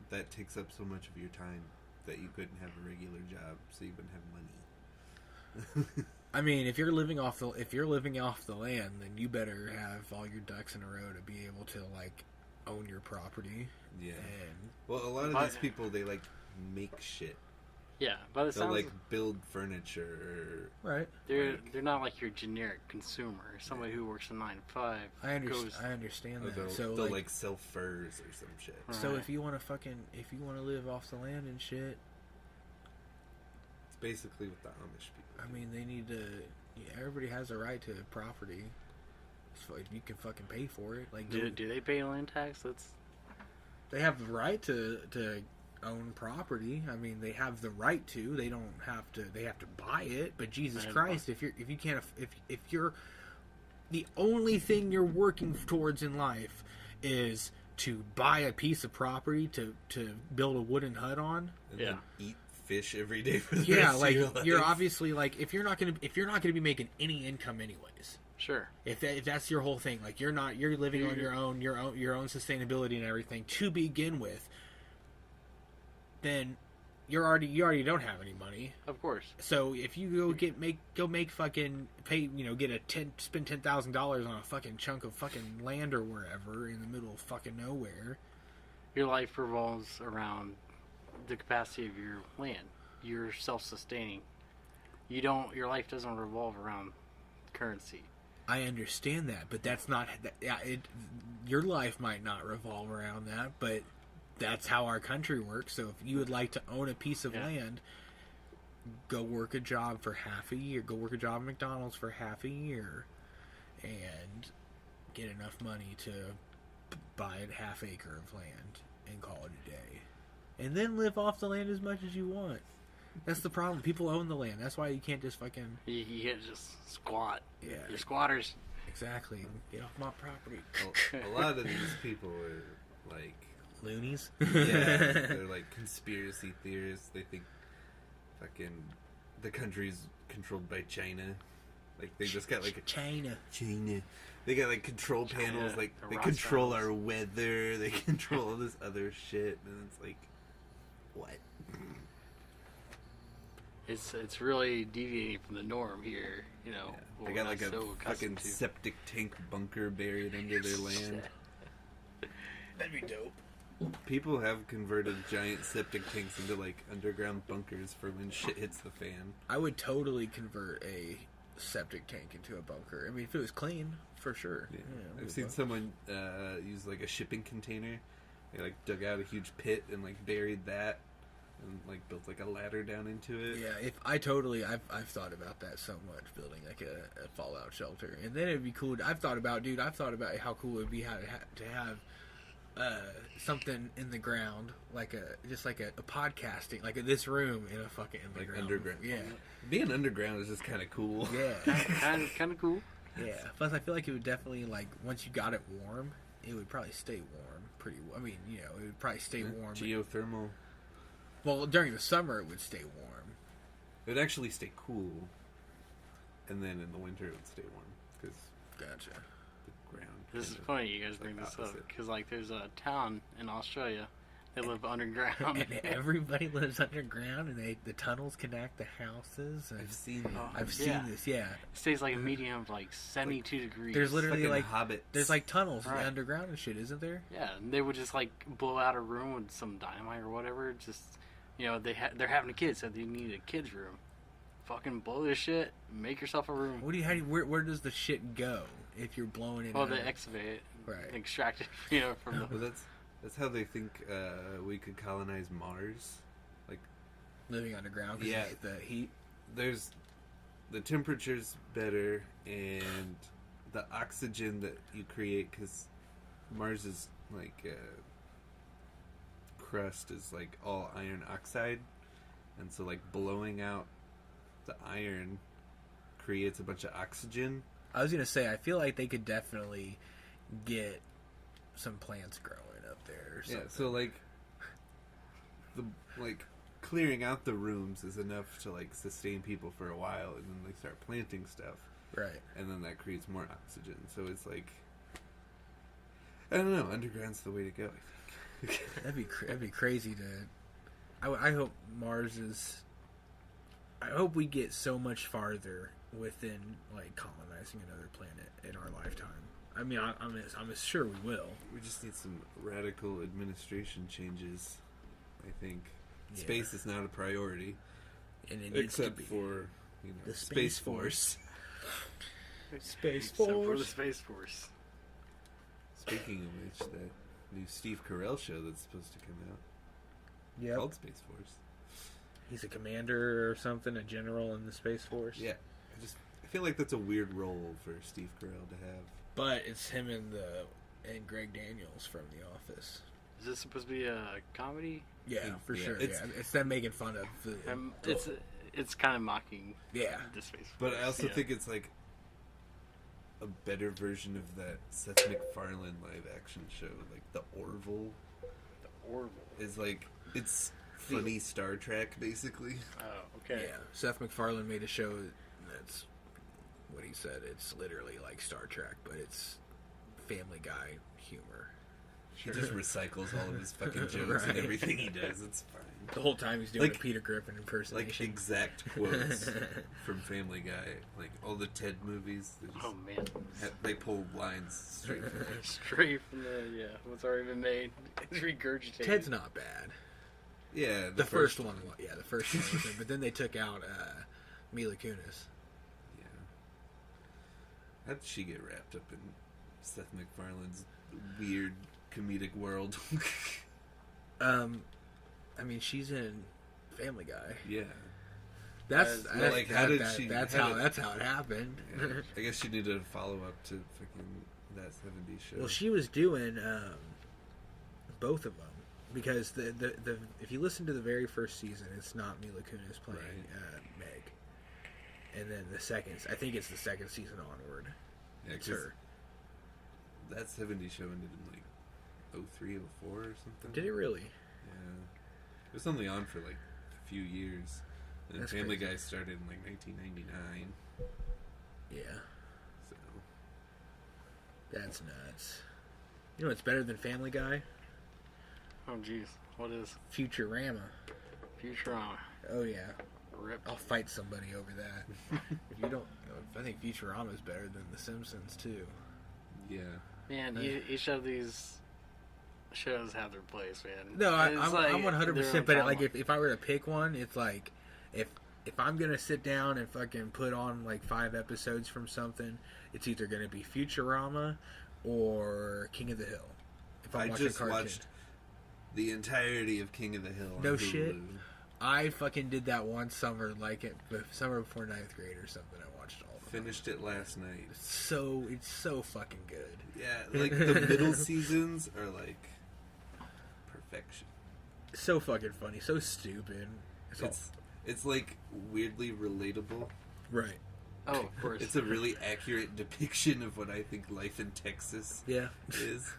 that takes up so much of your time that you couldn't have a regular job, so you wouldn't have money. I mean, if you're living off the land, then you better have all your ducks in a row to be able to, like, own your property. Yeah. And Well, a lot of But- these people, they, like, make shit. Yeah, by the They'll, sounds, like, build furniture right, they're not like your generic consumer, somebody who works a 9 to 5. I goes, understand or that. they'll, So they'll like, like, sell furs or some shit. Right. so if you want to live off the land and shit, It's basically what the Amish people I do. mean, they need to. Yeah, everybody has a right to property. So you can fucking pay for it. Like, do they pay land tax? That's they have the right to own property. I mean, they have the right to. They don't have to. They have to buy it. But Jesus And- Christ, if you're the only thing you're working towards in life is to buy a piece of property to build a wooden hut on. And Yeah. then eat fish every day for the Yeah, rest like of your life. you're obviously like if you're not gonna be making any income anyways. sure. If that's your whole thing, like you're living on your own sustainability and everything to begin with, then you already don't have any money. Of course. So if you spend $10,000 on a fucking chunk of fucking land or wherever in the middle of fucking nowhere, Your life revolves around the capacity of your land. You're self-sustaining. Your life doesn't revolve around currency. I understand that, but that's not. Your life might not revolve around that, but that's how our country works. So if you would like to own a piece of Yeah. land, go work a job for half a year. Go work a job at McDonald's for half a year, and get enough money to buy a half acre of land and call it a day, and then live off the land as much as you want. That's the problem. People own the land. That's why you can't just fucking You can't just squat. Yeah. You're squatters. exactly get off my property. A lot of these people are like, Loonies. yeah, they're like conspiracy theorists. They think fucking the country's controlled by China. Like they just got like China. They got like control China, panels. Like the they control Rothschilds. our weather. They control all this other shit, and it's like, what? It's really deviating from the norm here. You know, Yeah. what They we're got not like a so fucking accustomed to. septic tank bunker buried under their land. That'd be dope. People have converted giant septic tanks into like underground bunkers for when shit hits the fan. I would totally convert a septic tank into a bunker. I mean, if it was clean, for sure. Yeah. Yeah, I've seen someone use like a shipping container. They like dug out a huge pit and like buried that, and like built like a ladder down into it. Yeah, I've thought about that so much, building like a fallout shelter, and then it'd be cool. I've thought about how cool it would be to have something in the ground, like a podcasting, like this room in a fucking in the Like ground. underground. Yeah, Being underground is just kind of cool. yeah, kind of cool. yeah. Plus, I feel like it would definitely like once you got it warm, it would probably stay warm pretty. I mean, it would probably stay warm. Geothermal. Well, during the summer, it would stay warm. It would actually stay cool, and then in the winter it would stay warm because Gotcha. the ground. This is kinda- funny you guys it's bring like this up opposite. because like there's a town in Australia. They live underground. And everybody lives underground, and the tunnels connect the houses. And I've seen. Oh, I've seen yeah. this. Yeah, It stays like a medium of like 72 degrees. there's literally fucking like hobbits. there's like tunnels Right. underground and shit, isn't there? Yeah, and they would just like blow out a room with some dynamite or whatever. Just they're having a kid, so they need a kid's room. Fucking blow this shit. Make yourself a room. Where does the shit go if you're blowing it? Well, out? they excavate it, Right. extract it, from Well, the. that's how they think we could colonize Mars. Like living underground. 'Cause Yeah. the heat. There's the temperature's better, and the oxygen that you create, because Mars is like crust is like all iron oxide, and so like blowing out the iron creates a bunch of oxygen. I was gonna say, I feel like they could definitely get some plants growing up there. Or something. Yeah, so like the like clearing out the rooms is enough to like sustain people for a while, and then they start planting stuff, Right. and then that creates more oxygen. So it's like, I don't know, underground's the way to go, I think. That'd be crazy to. I hope Mars is. I hope we get so much farther within like colonizing another planet in our lifetime. I mean, I'm sure we will. We just need some radical administration changes, I think. Yeah. Space is not a priority, And it needs to except be. for, you know, The Space Space Force. Space Except for the Force. Space Force. Speaking of which, that new Steve Carell show that's supposed to come out, Yep. called Space Force. He's a commander or something, a general in the Space Force. Yeah, I feel like that's a weird role for Steve Carell to have. But it's him and Greg Daniels from The Office. Is this supposed to be a comedy? Yeah, for Yeah, sure. it's- It's them making fun of the. It's kind of mocking Yeah. the Space Force. But I also yeah. think it's like a better version of that Seth MacFarlane live action show, like The Orville. Orville. Is like, it's funny Star Trek, basically. Oh, okay. Yeah, Seth MacFarlane made a show that's what he said. It's literally like Star Trek, but it's Family Guy humor. He just recycles all of his fucking jokes Right. and everything he does. It's fine. The whole time he's doing Like- a Peter Griffin Like impersonation. exact quotes from Family Guy, like all the Ted movies. They, just Oh man. they pull lines straight from there. Straight from what's already been made. It's regurgitated. Ted's not bad. Yeah, The first one, yeah, the first one was him, but then they took out Mila Kunis. Yeah. How did she get wrapped up in Seth MacFarlane's weird comedic world? I mean, she's in Family Guy. Yeah. That's Well, like, how did she- that's how how did- it happened. Yeah. I guess she needed a follow up to fucking that 70s show. Well, she was doing both of them because the if you listen to the very first season, it's not Mila Kunis playing Meg, and then the second, I think it's the second season onward. Yeah, It's 'cause her. that 70s show ended in like 03, 04 or something. Did it really? Yeah. It was only on for like a few years. And That's Family crazy. Guy started in like 1999. Yeah, So, that's nuts. You know what's better than Family Guy? Oh jeez. What is Futurama. Futurama? Oh yeah, Rip. I'll fight somebody over that. If you don't, I think Futurama is better than The Simpsons too. yeah. Man, each of these shows have their place, man. No, It's I'm like 100%. their But own like, drama. if I were to pick one, it's like if I'm gonna sit down and fucking put on like 5 episodes from something, it's either gonna be Futurama or King of the Hill. If I I'm watching just cartoon. watched the entirety of King of the Hill. On No Hulu. shit? I fucking did that one summer, like the summer before 9th grade or something. I watched all of them. Finished it last night. It's so fucking good. Yeah, like the middle seasons are like perfection. So fucking funny. So stupid. It's all- It's like weirdly relatable. right. Oh, of course. It's a really accurate depiction of what I think life in Texas Yeah. is.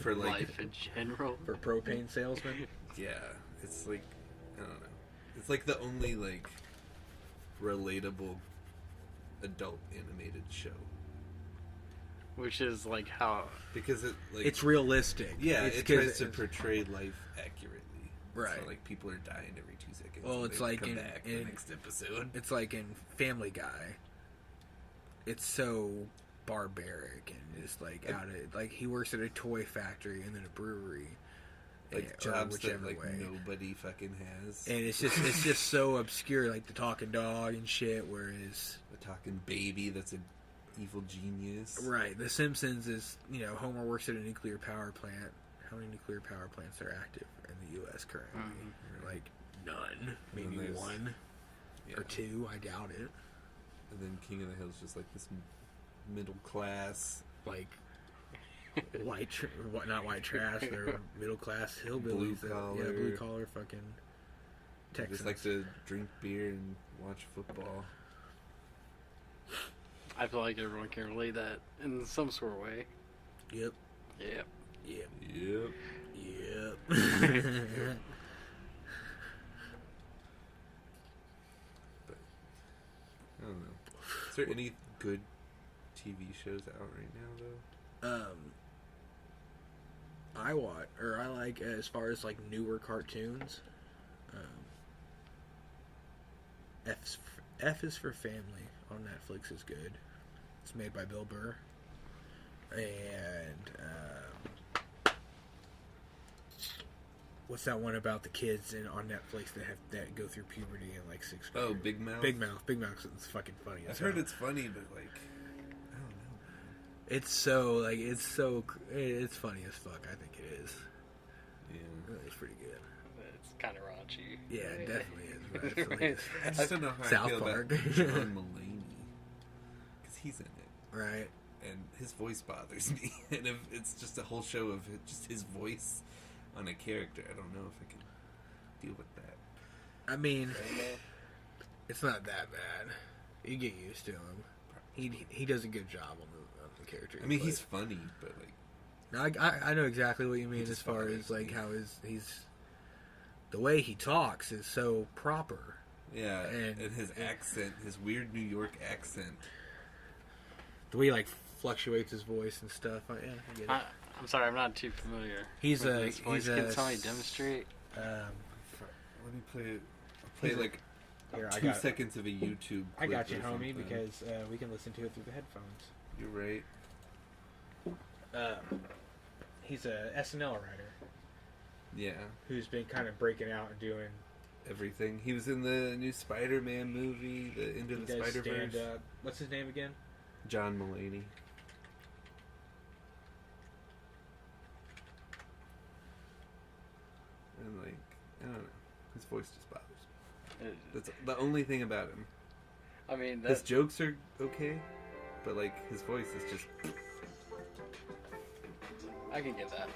For like, life in general. For propane salesman. yeah, it's like, I don't know. It's like the only like relatable adult animated show Which is like how because it like It's realistic. yeah, It's it 'cause tries to it's- portray life accurately. Right. So like people are dying every 2 seconds. Well, and it's they like come in- back the in- next episode. It's like in Family Guy. It's so barbaric and just like out of like he works at a toy factory and then a brewery, Like or jobs that whichever like way. nobody fucking has. And it's just so obscure, like the talking dog and shit. Whereas The talking baby that's an evil genius. right, The Simpsons is Homer works at a nuclear power plant. How many nuclear power plants are active in the U.S. currently? Like none, And maybe then there's- one Yeah. or two. I doubt it. And then King of the Hill is just like this middle class, Like not white trash. They're middle class hillbillies. Blue-collar. blue collar fucking Texans. just like to drink beer and watch football. I feel like everyone can relate that in some sort of way. Yep. Yep. Yep. Yep. Yep. I don't know. Is there any good TV shows out right now, though? I like as far as like newer cartoons. F is for Family on Netflix is good. It's made by Bill Burr, and what's that one about the kids on Netflix that go through puberty in like 6th grade? Oh, Big Mouth. Big Mouth. Big Mouth is fucking funny. I've as heard hell. it's funny, but like, I don't know. It's funny as fuck. I think it is. Yeah. It's pretty good. It's kind of raunchy. Yeah, it definitely is. But I feel like it's I just don't know how South I feel Park. about John Mulaney, because he's in it, right. and his voice bothers me. And if it's just a whole show of just his voice on a character, I don't know if I can deal with that. I mean, it's not that bad. You get used to him. He does a good job on the character. I mean, he he's plays. funny, but like, No, I know exactly what you mean He as just far bothers as like me. how he's the way he talks is so proper. yeah, And- and his accent, his weird New York accent. The way he like fluctuates his voice and stuff. Yeah, I get it. I'm sorry, I'm not too familiar. He's with a- this voice. he's Can a somebody s- demonstrate? Let me play it. I'll play He's a- like Here, I 2 got it. seconds of a YouTube. I clip got you, or homie, something. because we can listen to it through the headphones. You're right. He's a SNL writer Yeah, who's been kind of breaking out and doing. everything. He was in the new Spider-Man movie, the Into He the does Spider-Verse. stand up. What's his name again? John Mulaney. And like, I don't know, his voice just bothers me. That's the only thing about him. I mean, His jokes are okay, but like his voice is just. I can get that.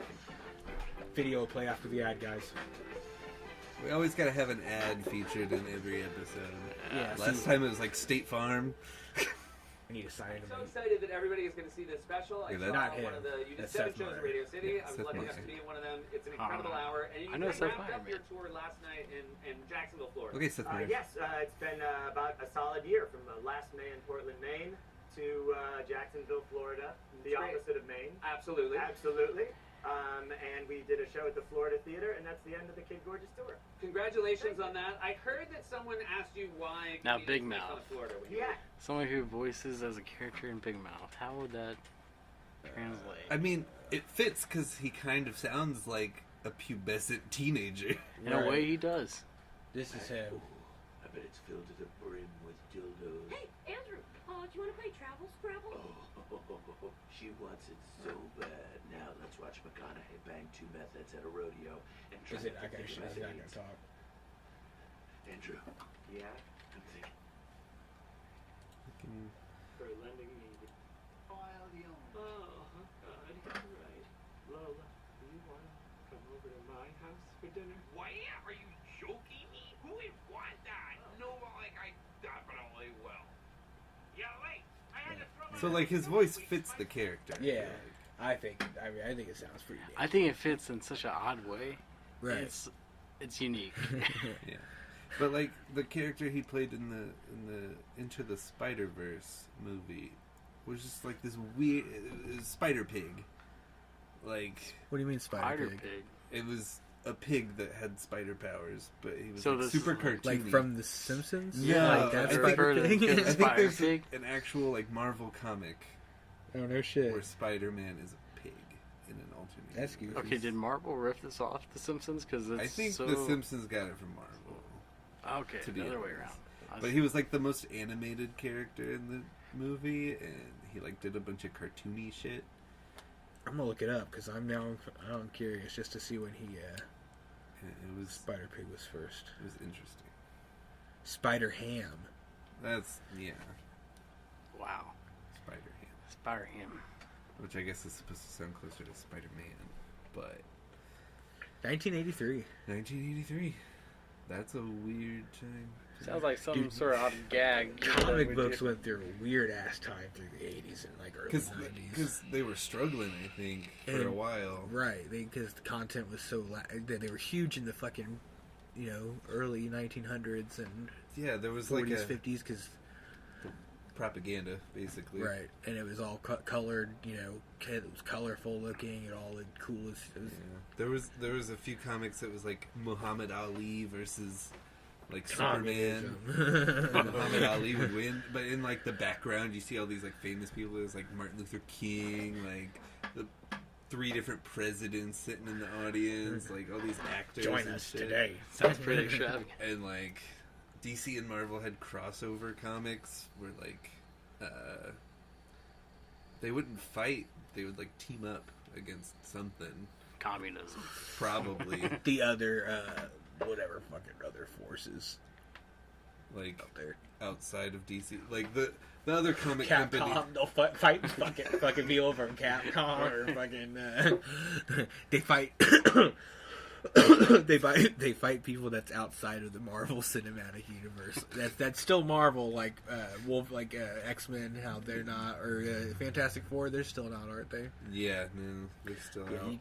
Video will play after the ad, guys. We always gotta have an ad featured in every episode. Yeah, Last time it was like State Farm. I need to sign I'm so him. excited that everybody is going to see this special. I Yeah, saw Not him. one of the you did That's 7 Seth shows Meyer. at Radio City. Yeah, I'm Seth lucky enough Meyer. to be in one of them. It's an incredible hour. And you I know guys Seth wrapped Meyer, up your man. tour last night in Jacksonville, Florida. Okay, Seth Meyers. Yes, it's been about a solid year from Last May in Portland, Maine to Jacksonville, Florida, the Great. opposite of Maine. Absolutely. Absolutely. And we did a show at the Florida Theater, and that's the end of the Kid Gorgeous tour. Congratulations on that. I heard that someone asked you why. Now, comedians Big make fun Mouth. of Florida when you Yeah. Someone who voices as a character in Big Mouth. How would that translate? I mean, it fits because he kind of sounds like a pubescent teenager. In a way, he does. This is him. I bet it's filled to the brim with dildos. Hey, Andrew, do you want to play Travel Scrabble? Oh, she wants it so bad. Now let's watch McConaughey bang 2 methods at a rodeo and try Is to it? I think got of you. his I'm not AIDS. gonna talk. Andrew, Yeah. I'm thinking. For lending me the File the own. Oh, God. Right. Lola, do you want to come over to my house for dinner? Why, are you joking me? Who would want that? No, like, I definitely will. Yeah, wait. I had to throw So like his voice fits the character. Yeah, I think. I mean, I think it sounds pretty good. I think it fits in such an odd way. Right. It's unique. Yeah. But like the character he played in the Into the Spider-Verse movie was just like this weird spider pig. Like What do you mean, Spider Spider Pig? Pig. it was a pig that had spider powers, but he was So like, this super is like- cartoony. Like from The Simpsons? Yeah, like that I think- Spider I Pig. I think Spider there's Pig? an actual like Marvel comic Oh no shit. where Spider-Man is a pig in an alternate. That's good. Okay, did Marvel riff this off The Simpsons? Because I think so... The Simpsons got it from Marvel. Okay, to be the other way honest. around. I But he was like the most animated character in the movie, and he like did a bunch of cartoony shit. I'm gonna look it up because I'm curious just to see when he It was Spider Pig was first. It was interesting. Spider Ham. That's Wow. Spider-Man, Spider-Ham. which I guess is supposed to sound closer to Spider-Man, but 1983. 1983. That's a weird time. Sounds like some Dude, sort of odd gag. Comic books went through a weird ass time through the 80s and like early 90s. Because they were struggling, I think, for a And- while. Right, because the content was so they were huge in the fucking, early 1900s and Yeah, there was 40s, like a 50s, because propaganda, basically. right, and it was all colored, it was colorful looking and all the coolest. It was, Yeah. There was a few comics that was like Muhammad Ali versus like Superman. Muhammad Ali would win, but in like the background you see all these like famous people. There's like Martin Luther King, like the 3 different presidents sitting in the audience, like all these actors. Join and us shit. today. Sounds pretty extravagant. And like DC and Marvel had crossover comics where like they wouldn't fight, they would like team up against something. Communism. Probably. The other, whatever fucking other forces Like out there. outside of DC, like the other comic company. Capcom, they'll fight fucking people from Capcom or fucking they fight they fight people that's outside of the Marvel Cinematic Universe. That's still Marvel, like X-Men, how they're not, or Fantastic Four, they're still not, aren't they? Yeah, no, they're still out,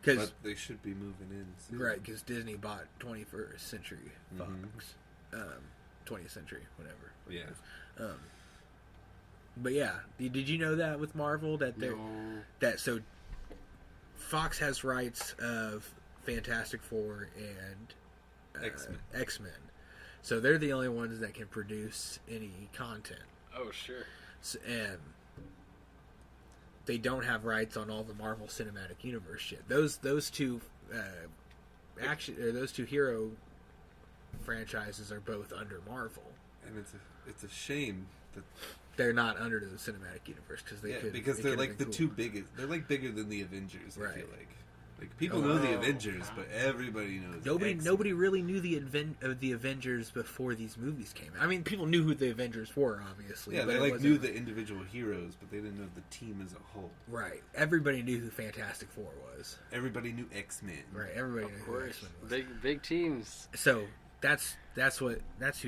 Because but they should be moving in soon. right, because Disney bought 21st Century Fox, Mhm. 20th Century, whatever. Yeah. But yeah, did you know that with Marvel that they're so Fox has rights of Fantastic Four and X-Men, so they're the only ones that can produce any content. Oh, sure. And they don't have rights on all the Marvel Cinematic Universe shit. Those two those two hero franchises are both under Marvel, And it's a shame that they're not under the Cinematic Universe because because they're like the two biggest. They're like bigger than the Avengers. I feel like people know the Avengers, but everybody knows nobody really knew the Avengers before these movies came out. I mean, people knew who the Avengers were, obviously. Yeah, but they it like wasn't- knew the individual heroes, but they didn't know the team as a whole. Right. Everybody knew who Fantastic Four was. Everybody knew X-Men. Right. Everybody knew Of who course. X-Men was. Big teams. So that's who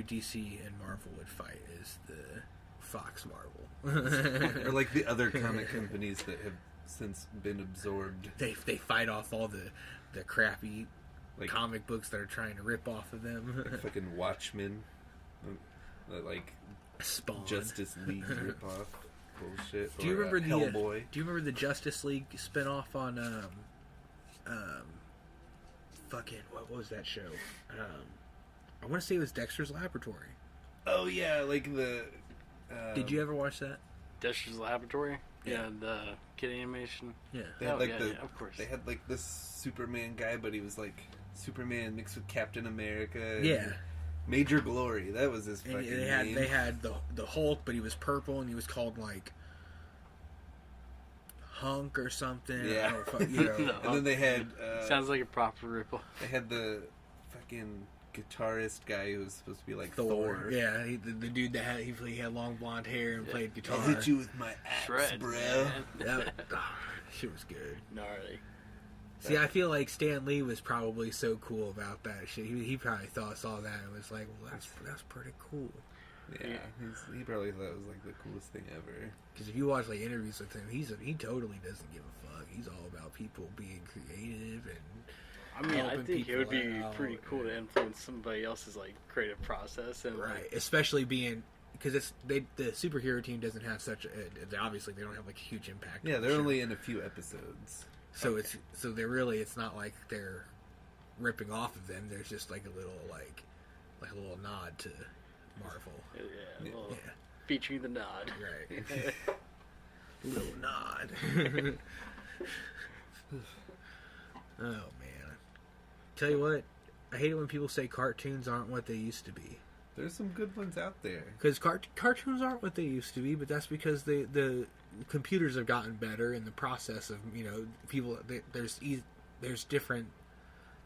DC and Marvel would fight, is the Fox Marvel. Or like the other comic companies that have since been absorbed. They fight off all the crappy Like- comic books that are trying to rip off of them. Like fucking Watchmen, like Spawn. Justice League ripoff bullshit. Do you or, remember the Hellboy? Do you remember the Justice League spinoff on fucking what was that show? I want to say it was Dexter's Laboratory. Oh yeah, like the. Did you ever watch that? Dexter's Laboratory. Yeah. Yeah, the kid animation. Yeah. They had Oh, like yeah, the. yeah, of course. They had like this Superman guy, but he was like Superman mixed with Captain America. and Yeah. Major Glory. That was his And fucking they name. had the Hulk, but he was purple and he was called like Hunk or something. Yeah. I don't fuck- you know. No. And then they had. Sounds like a proper ripple. They had the fucking guitarist guy who was supposed to be like Thor. Thor. Yeah, the dude that he had long blonde hair and played guitar. I'll hit you with my axe, Shred, bro. man. That shit was good. Gnarly. See, I feel like Stan Lee was probably so cool about that shit. He probably saw that and was like, "Well, that's pretty cool." Yeah, he probably thought it was like the coolest thing ever. Because if you watch like interviews with him, he totally doesn't give a fuck. He's all about people being creative and. I mean, I helping think it would be people out pretty cool to influence somebody else's like creative process and like, Right, especially being because the superhero team doesn't have such obviously they don't have like a huge impact. Yeah, on the they're show. only in a few episodes. so it's not like they're ripping off of them. There's just like a little nod to Marvel. yeah, little Yeah, featuring the nod. right. Little nod. Oh man, tell you what, I hate it when people say cartoons aren't what they used to be. There's some good ones out there. Because cartoons aren't what they used to be, but that's because the computers have gotten better in the process of people. There's different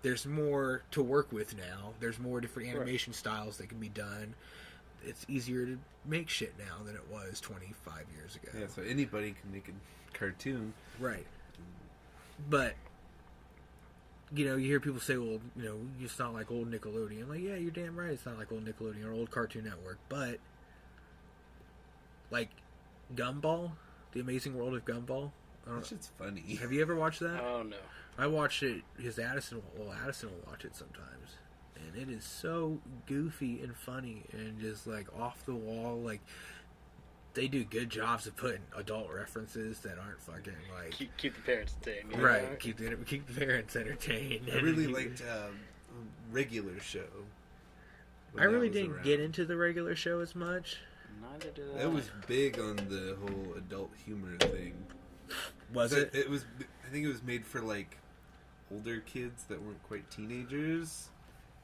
there's more to work with now. There's more different animation styles that can be done. It's easier to make shit now than it was 25 years ago. Yeah, so anybody can make a cartoon. Right. But, you know, you hear people say, well, you know, it's not like old Nickelodeon. I'm like, yeah, you're damn right it's not like old Nickelodeon or old Cartoon Network. But, like, Gumball, The Amazing World of Gumball. That shit's funny. Have you ever watched that? Oh no. I watched it because Addison will watch it sometimes. And it is so goofy and funny and just, like, off the wall. Like, they do good jobs of putting adult references that aren't fucking, like... Keep the parents entertained. You know? Right, keep the parents entertained. I really liked Regular Show. when I that really was didn't around. get into the Regular Show as much. Neither did I. It was big on the whole adult humor thing. Was it? It was. I think it was made for like older kids that weren't quite teenagers,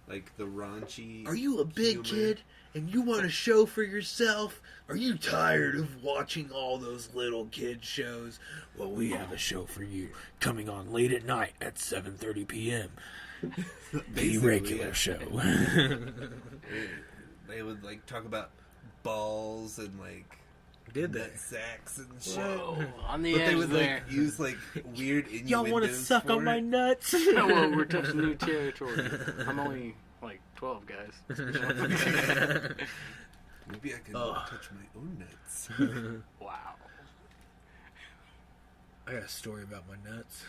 like the raunchy. Are you a big humor. kid and you want a show for yourself? Are you tired of watching all those little kid shows? Well, we have a show for you coming on late at night at 7:30 p.m. The Basically, Regular yeah. Show. They would like talk about balls and like Did they? nut sacks and shit. Whoa, on the But edge they would there. like use like weird innuendos. Y'all want to suck for on my it. nuts? Whoa, we're touching new territory. I'm only like 12, guys. Maybe I can Ugh. touch my own nuts. Wow. I got a story about my nuts.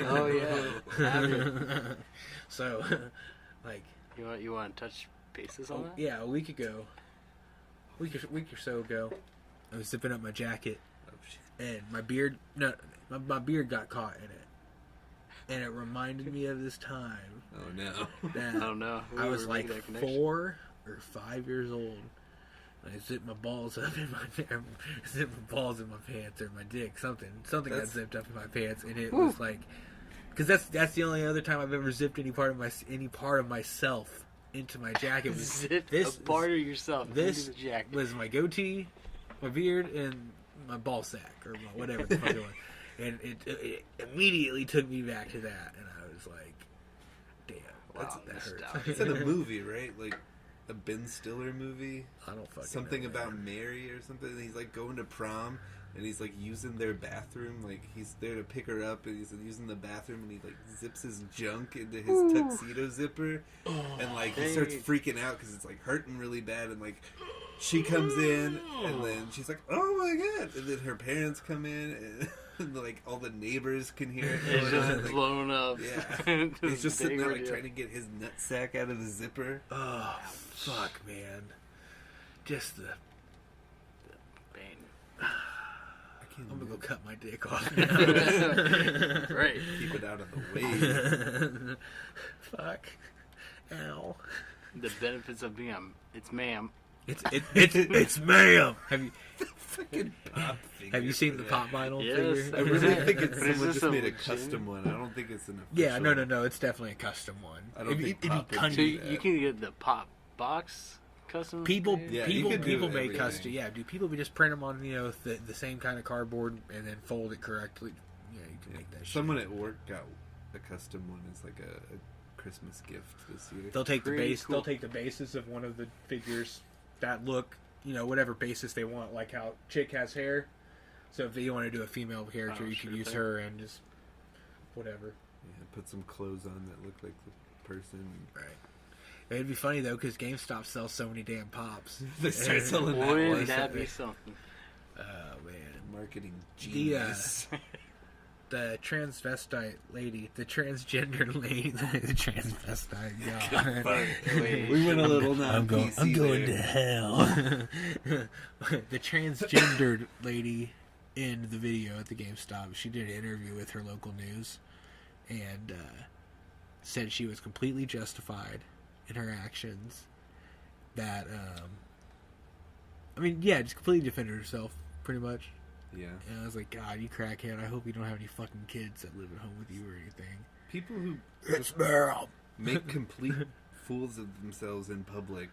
Oh yeah. Have it. So, like, You want to touch bases on that? yeah, a week or so ago, I was zipping up my jacket, Oh, shit. and my beard got caught in it, and it reminded me of this time Oh no. that I don't know. I was like That connection. 4 or 5 years old. And I zipped my balls up in my pants or my dick, something got That's- zipped up in my pants, and it was like, because that's the only other time I've ever zipped any part of myself into my jacket. Was Zip this a part of yourself this into the jacket. was my goatee, my beard, and my ball sack or whatever the fuck it was, and it immediately took me back to that, and I was like, damn, Wow, that hurts. nostalgia. It's in a movie, right? Like a Ben Stiller movie. I don't fucking Something know, about man. Mary or something. And he's like going to prom and he's like using their bathroom. Like he's there to pick her up and he's using the bathroom and he like zips his junk into his tuxedo zipper. And like he starts dang. freaking out because it's like hurting really bad. And like she comes in and then she's like, oh my god. And then her parents come in and like all the neighbors can hear it. It's going on, just like, blown up. yeah. He's just sitting there like Big trying to get his nutsack out of the zipper. Oh, fuck, man. Just the... Bane. I can't I'm gonna go move. cut my dick off now. Right. Keep it out of the way. Fuck. Ow. The benefits of being it's ma'am. It's ma'am. Fucking pop figure Have you seen for the that. pop vinyl Yes. figure? I really think it's Is someone this just a made a legit- custom one. I don't think it's an official. Yeah, no. It's definitely a custom one. I don't think It'd be Pop would cunning. So do you, that. you can get the pop box custom. People, figure? Yeah, you could do people make everything. custom. Yeah, do people just print them on the same kind of cardboard and then fold it correctly? Yeah, you can make that shit. Someone at work got a custom one as like a Christmas gift this year. They'll take the Pretty base. cool. They'll take the basis of one of the figures that look, whatever basis they want. Like how Chick has hair, so if you want to do a female character, Oh, you sure can use thing. her and just whatever. Yeah, put some clothes on that look like the person. Right. It'd be funny though because GameStop sells so many damn pops. They start selling that Wouldn't one. that be something? Oh man. Marketing The, genius. The transvestite lady, the transgender lady, the transvestite. God. Wait, we went a little I'm going there. to hell. The transgendered lady in the video at the GameStop, she did an interview with her local news and said she was completely justified in her actions. That, just completely defended herself, pretty much. Yeah. And I was like, God, you crackhead, I hope you don't have any fucking kids that live at home with you or anything. People who It's Meryl. make complete fools of themselves in public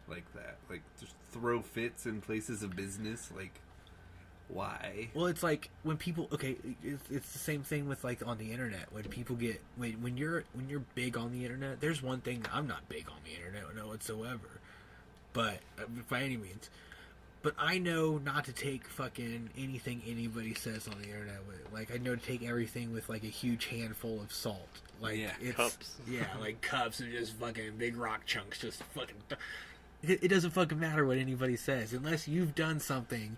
like that. Like, just throw fits in places of business. Like, Why? Well, it's like when people it's the same thing with like on the internet when people get when you're big on the internet. There's one thing that I'm not big on the internet no whatsoever, but by any means. But I know not to take fucking anything anybody says on the internet with. Like, I know to take everything with, like, a huge handful of salt. Like, Yeah, it's... cups. Yeah, like cups and just fucking big rock chunks. Just fucking... It doesn't fucking matter what anybody says. Unless you've done something,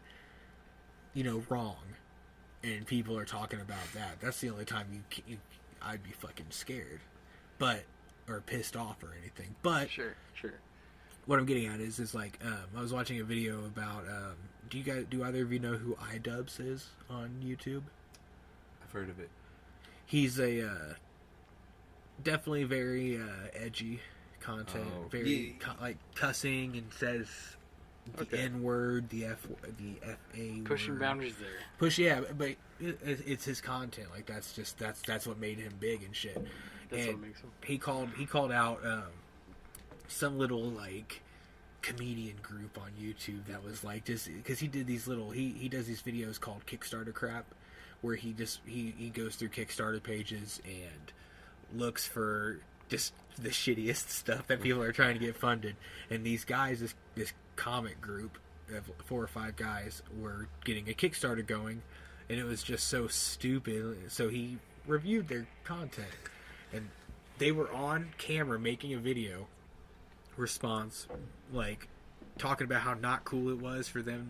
wrong. And people are talking about that. That's the only time I'd be fucking scared. But... Or pissed off or anything. But... Sure. What I'm getting at is like I was watching a video about do either of you know who iDubbbz is on YouTube? I've heard of it. He's a definitely very edgy content, very like cussing and says the N word, the FA Pushing word. boundaries there. But it's his content. Like that's what made him big and shit. That's And what makes him. he called out some little like comedian group on YouTube that was like just because he did these little he does these videos called Kickstarter crap where he goes through Kickstarter pages and looks for just the shittiest stuff that people are trying to get funded, and these guys this comic group of 4 or 5 guys were getting a Kickstarter going, and it was just so stupid, so he reviewed their content, and they were on camera making a video response, like talking about how not cool it was for him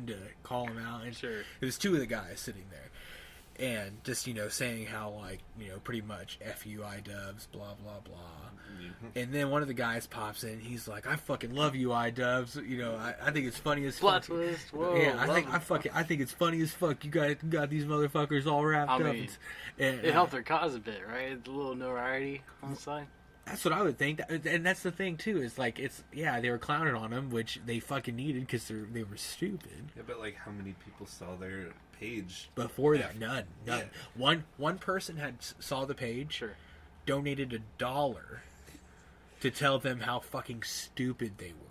to call him out, and Sure. it was 2 of the guys sitting there, and just saying how like pretty much F you iDubbbz, blah blah blah, and then one of the guys pops in, he's like, I fucking love you iDubbbz, I think it's funny as Plot fuck. twist. Whoa. Yeah, love it. I think it's funny as fuck. You got these motherfuckers all wrapped I up. mean, And, It helped their cause a bit, right? A little notoriety on the side. That's what I would think, and that's the thing too. Is like they were clowning on him, which they fucking needed because they were stupid. Yeah, but like, how many people saw their page? Before that, none. Yeah. One person saw the page, Sure. donated $1 to tell them how fucking stupid they were.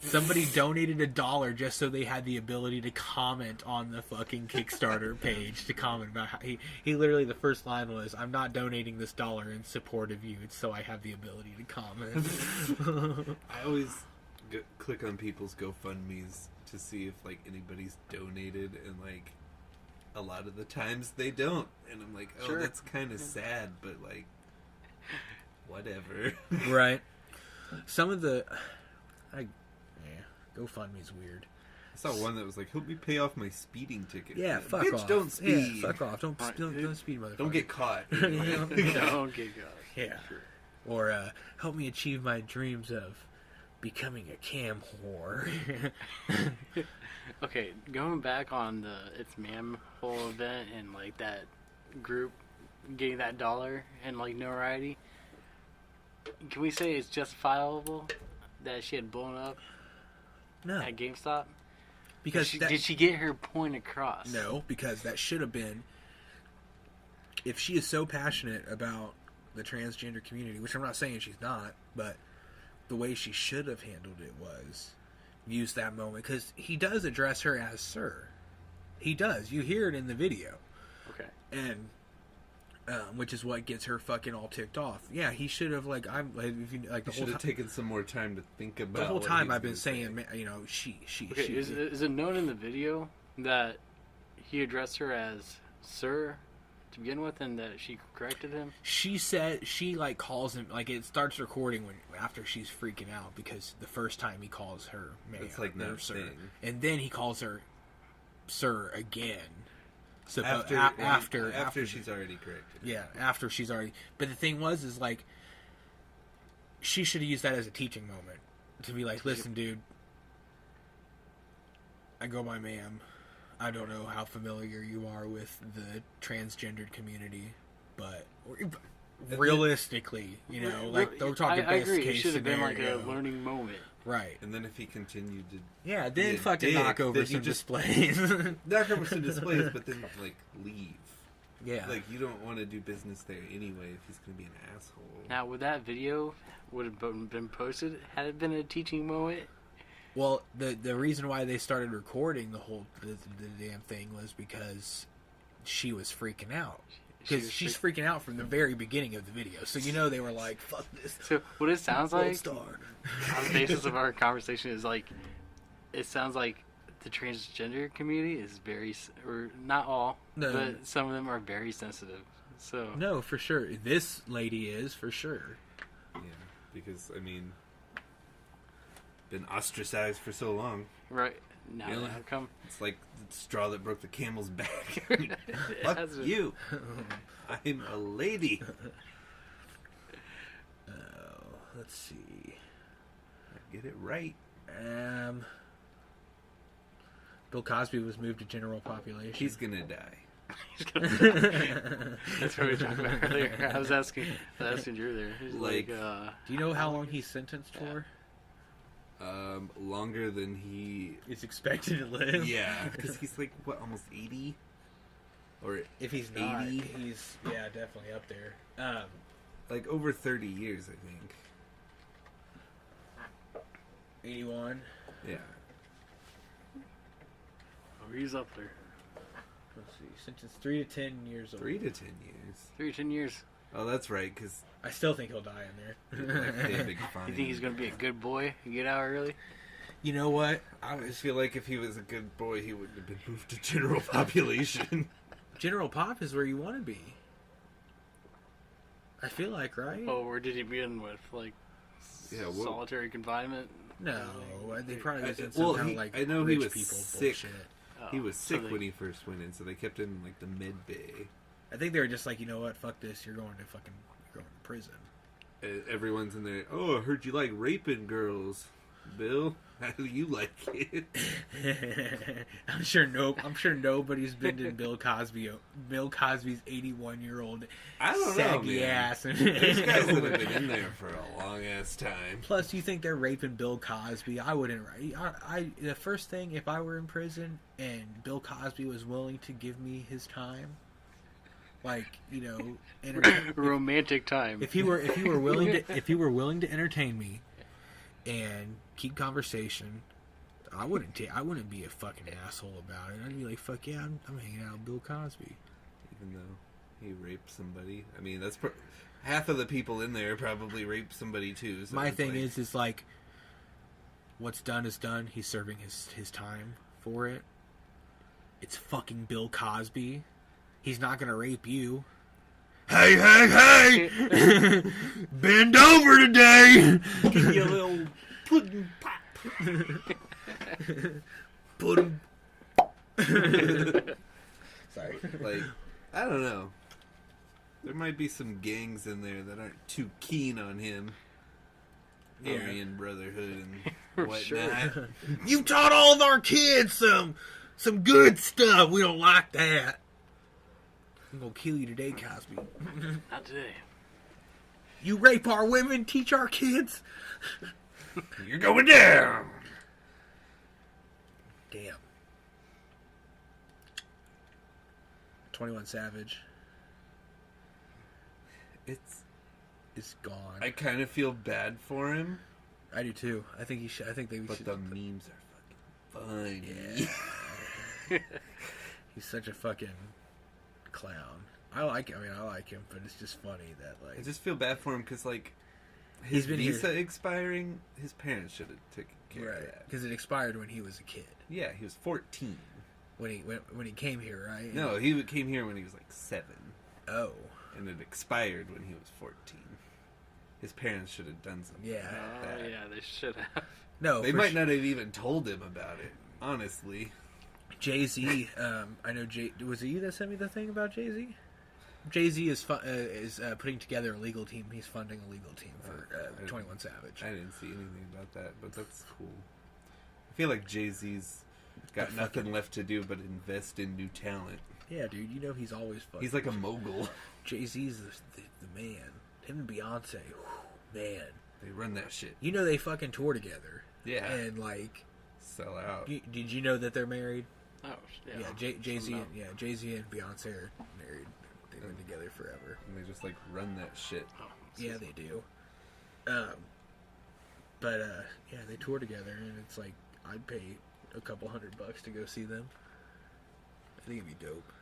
Somebody donated $1 just so they had the ability to comment on the fucking Kickstarter page, to comment about how he literally, the first line was, I'm not donating this $1 in support of you, it's so I have the ability to comment. I always click on people's GoFundMe's to see if like anybody's donated, and like a lot of the times they don't, and I'm like, oh, Sure. that's kind of sad, but like, whatever. Right. Some of the... GoFundMe's weird. I saw one that was like, help me pay off my speeding ticket. Yeah, Like, fuck bitch, off. don't speed. Yeah, fuck off. Don't Right. speed, motherfucker. Don't get caught. Don't get got. Yeah. Or help me achieve my dreams of becoming a cam whore. Okay, going back on the It's Ma'am whole event and like that group getting that $1 and like notoriety, can we say it's justifiable that she had blown up No, at GameStop? because Did she get her point across? no, because that should have been. If she is so passionate about the transgender community, which I'm not saying she's not, but the way she should have handled it was use that moment, because he does address her as sir. He does. You hear it in the video. Okay. And which is what gets her fucking all ticked off. Yeah, he should have the You whole should have time. taken some more time to think about The whole what time he's I've been gonna say. saying, she. Okay, is it known in the video that he addressed her as sir to begin with, and that she corrected him? She said she calls him, it starts recording after she's freaking out, because the first time he calls her ma'am, It's like or not sir, thing. and then he calls her sir again. So After she's already corrected. Yeah, after she's already. But the thing was, she should have used that as a teaching moment to be like, listen, dude, I go by ma'am. I don't know how familiar you are with the transgendered community, but realistically, we're talking I best agree. case It should have been scenario. like a learning moment. Right. And then if he continued to Yeah, then be a fucking dick, knock over then you some just- displays. knock over some displays, but then leave. Yeah. Like, you don't want to do business there anyway if he's gonna be an asshole. Now, would that video would have been posted had it been a teaching moment? Well, the reason why they started recording the damn thing was because she was freaking out. Because she's freaking out from the very beginning of the video. So they were like, fuck this. So what it sounds like, Star. on the basis of our conversation, is like, it sounds like the transgender community is very, or not all, No. but some of them are very sensitive. So No, for sure. This lady is, for sure. Yeah, because I mean, been ostracized for so long. right now, Really? how come? It's like the straw that broke the camel's back. It Fuck hasn't. you. I'm a lady. Let's see. Get it right. Bill Cosby was moved to general population. He's gonna die. That's what we were talking about earlier. I was asking Drew there. He's Like- Do you know how long he's sentenced for? Longer than he. He's expected to live. Yeah, because he's like what, almost 80, or If he's not, 80? he's definitely up there. like over 30 years, I think. 81. Yeah. oh, he's up there. Let's see. Sentenced 3 to 10 years old. 3 to 10 years. 3 to 10 years. Oh, that's right, because I still think he'll die in there. pay a big fine. You think he's gonna be a good boy and get out early? You know what? I just feel like if he was a good boy, he wouldn't have been moved to general population. General Pop is where you want to be. I feel like, right? Oh, where did he begin with? Like, Yeah, what- solitary confinement? No, they probably was in well, some kind he- of like I know he rich was people sick. bullshit. Oh, He was so sick they- when he first went in, so they kept him in like the mid bay. I think they were just like, you know what? Fuck this. You're going to prison. Everyone's in there. Oh, I heard you like raping girls, Bill. How do you like it? I'm sure nobody's been to Bill Cosby's 81-year-old I don't know, saggy man. ass. There's guys that have been in there for a long ass time. Plus, you think they're raping Bill Cosby? I wouldn't. I the first thing, if I were in prison and Bill Cosby was willing to give me his time, like romantic time. if he were willing to entertain me and keep conversation, I wouldn't be a fucking asshole about it. I'd be like, fuck yeah, I'm hanging out with Bill Cosby. Even though he raped somebody. I mean, that's half of the people in there probably raped somebody too. So My it's thing like, is like, what's done is done. He's serving his time for it. It's fucking Bill Cosby. He's not gonna rape you. Hey, hey, hey! Bend over today! give you a little pudding pop. Pudding. Sorry. Like, I don't know. There might be some gangs in there that aren't too keen on him. Yeah. Aryan Brotherhood and whatnot. Sure. You taught all of our kids some good stuff. We don't like that. I'm gonna kill you today, Cosby. Not today. You rape our women, teach our kids. You're going down. Damn. 21 Savage is gone. I kind of feel bad for him, I do too. I think he should. I think they but should. the memes are fucking funny. Yeah. He's such a fucking clown. I like him, but it's just funny that I like just feel bad for him because like He's his been visa expiring, his parents should have taken care of right that. because it expired when he was a kid. Yeah, he was 14. When he came here, right? No, he came here when he was like 7, Oh. and it expired when he was 14. His parents should have done something. Yeah. about Oh that. yeah, they should have. No, They might not have even told him about it. Honestly, Jay-Z. I know was it you that sent me the thing about Jay-Z? Jay-Z is putting together a legal team. He's funding a legal team for 21 Savage. I didn't see anything about that, but that's cool. I feel like Jay-Z's got The nothing fucking- left to do but invest in new talent. Yeah, dude. You know he's always fucking. He's like a mogul. Jay-Z's the man. Him and Beyonce, whew, man. They run that shit. You know they fucking tour together. Yeah. And like, Sell out. did you know that they're married? Oh yeah. Yeah, Jay-Z and Beyonce are married. They've been together forever. And they just like run that shit. Oh, Yeah, they do. But yeah, they tour together, and it's like I'd pay a couple $100 to go see them. I think it'd be dope.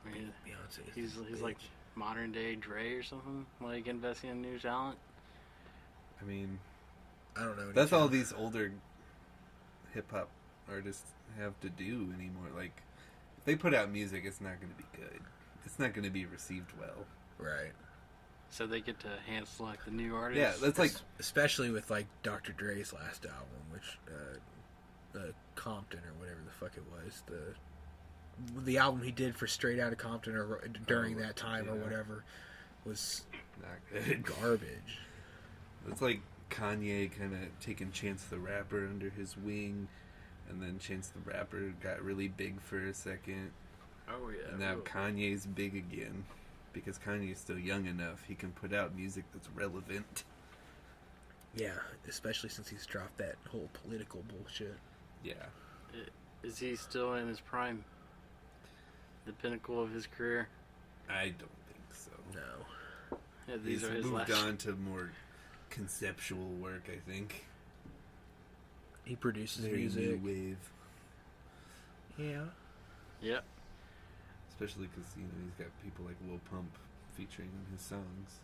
I mean, Beyonce. he's like modern day Dre or something, like investing in new talent. I mean, I don't know. that's all these older hip hop artists have to do anymore. Like, if they put out music, it's not going to be good. It's not going to be received well. Right. So they get to hand select the new artists. Yeah, that's like Especially with like Dr. Dre's last album, which Compton or whatever the fuck it was, the album he did for Straight Outta Compton or during that time or whatever was not good. garbage. It's like Kanye kind of taking Chance the Rapper under his wing, and then Chance the Rapper got really big for a second. Oh yeah. And now Kanye's big again. Because Kanye's still young enough, he can put out music that's relevant. Yeah, especially since he's dropped that whole political bullshit. Yeah. Is he still in his prime? The pinnacle of his career? I don't think so. No. Yeah, these He's are his moved last. on to more conceptual work, I think. He produces Very music. new wave. Yeah. Yep. Especially because, he's got people like Lil Pump featuring in his songs.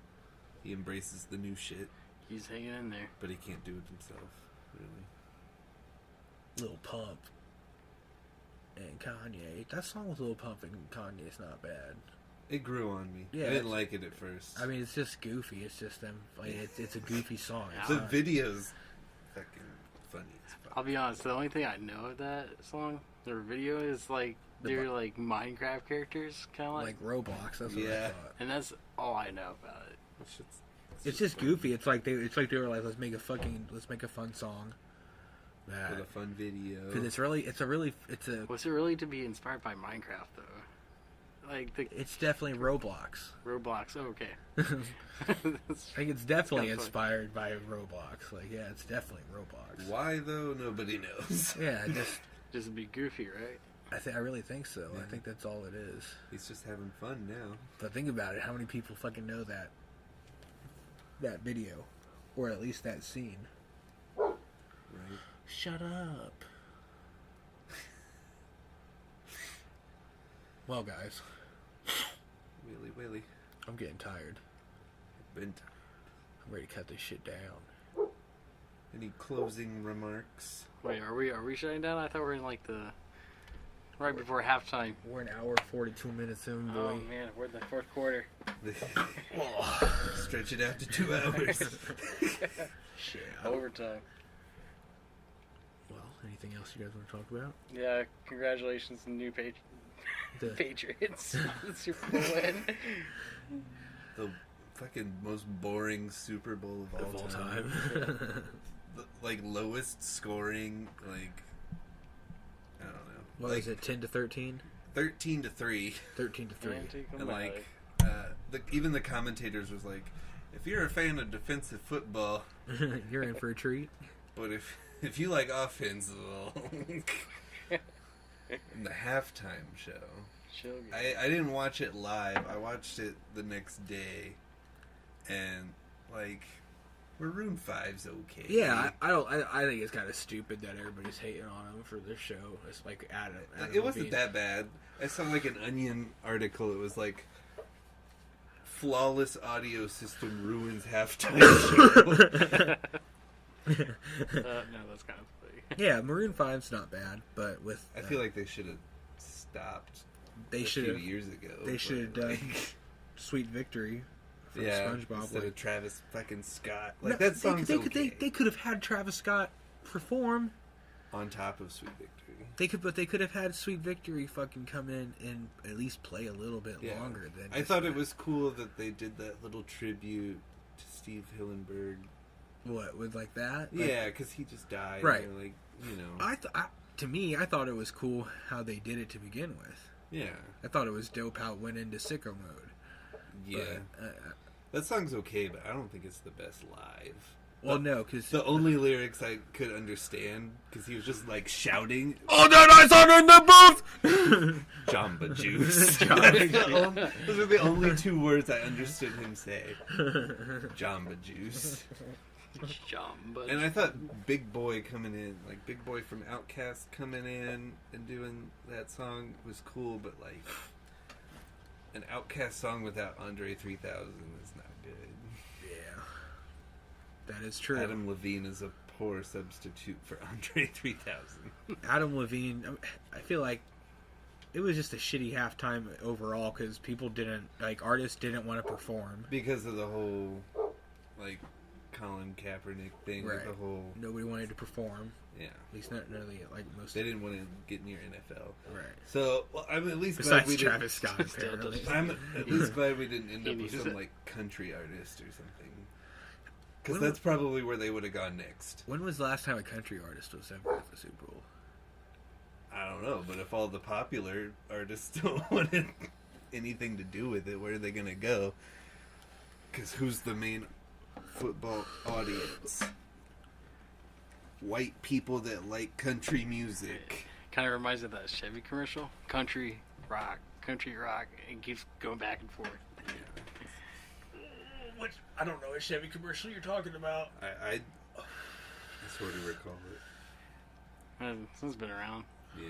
He embraces the new shit, He's hanging in there. but he can't do it himself, really. Lil Pump and Kanye. That song with Lil Pump and Kanye is not bad. It grew on me. Yeah, I didn't it's- like it at first. I mean, it's just goofy. It's just them. Like, it's a goofy song. It's the not- video's fucking funny as fuck. I'll be honest, the only thing I know of that song, their video, is like they're like Minecraft characters, kind of like Roblox. That's what I Yeah. thought. and that's all I know about it. It's just goofy. It's like they were like, let's make a fun song. With a fun video. Because it's a Was it really to be inspired by Minecraft though? Like it's definitely Roblox. Roblox. Oh, okay. I think it's definitely Kinda inspired by Roblox. Like, yeah, it's definitely Roblox. Why though? Nobody knows. Yeah, Just to be goofy, right? I really think so. Yeah. I think that's all it is. He's just having fun now. But think about it. How many people fucking know that video, or at least that scene? Right. Shut up. Well, guys, Willy. I'm getting tired. Been I'm ready to cut this shit down. Any closing remarks? Wait, are we shutting down? I thought we were in like the right before halftime. We're an hour 42 minutes in, boy. Oh man, we're in the fourth quarter. Stretch it out to 2 hours. Shit. Overtime. Well, anything else you guys want to talk about? Yeah, congratulations to the new The- Patriots. Super Bowl win. The fucking most boring Super Bowl of all time. The, lowest scoring, I don't know. What is it, 10 to 13? 13-3. 13 to 3. And even the commentators was like, if you're a fan of defensive football, You're in for a treat. but if you like offense, well, in the halftime show, I didn't watch it live. I watched it the next day, and Maroon 5's okay. Yeah, I think it's kind of stupid that everybody's hating on them for their show. It's like Adam It wasn't Levine. that bad. I saw an Onion article. It was like, flawless audio system ruins halftime show. No, that's kind of funny. Yeah, Maroon 5's not bad, but with I feel like they should have stopped. they a should few have years ago. they should have done Sweet Victory from SpongeBob. instead of Travis fucking Scott. No, That song's they okay. they could have had Travis Scott perform. On top of Sweet Victory. They could have had Sweet Victory fucking come in and at least play a little bit Yeah. longer than. I thought it was cool that they did that little tribute to Steve Hillenburg. What with like that. Yeah, because he just died. Right. Or To me, I thought it was cool how they did it to begin with. Yeah. I thought it was dope how it went into sicko mode. Yeah. But, that song's okay, but I don't think it's the best live. well, no, because The only lyrics I could understand, because he was just shouting, oh, that I saw in the booth. Jamba Juice. Jamba Those are the only two words I understood him say. Jamba Juice. Jumbo. And I thought Big Boy coming in, like Big Boy from Outkast coming in and doing that song was cool, but like an Outkast song without Andre 3000 is not good. Yeah, that is true. Adam Levine is a poor substitute for Andre 3000. Adam Levine, I feel like it was just a shitty halftime overall because people didn't, like, artists didn't want to perform. Because of the whole, like, Colin Kaepernick thing, Right. like the whole... Nobody wanted to perform. Yeah. At least not really, like, most. They didn't want to get near NFL. Right. So, well, I'm at least glad Besides we Travis Scott, Still apparently. I'm at least glad we didn't end He up with needs some, it. like, country artist or something. Because When that's probably where they would have gone next. When was the last time a country artist was ever at the Super Bowl? I don't know, but if all the popular artists don't want anything to do with it, where are they going to go? Because who's the main football audience? White people that like country music. Kind of reminds me of that Chevy commercial. Country rock. It keeps going back and forth. Which, I don't know what Chevy commercial you're talking about. I sort of recall it. It's been around. Yeah.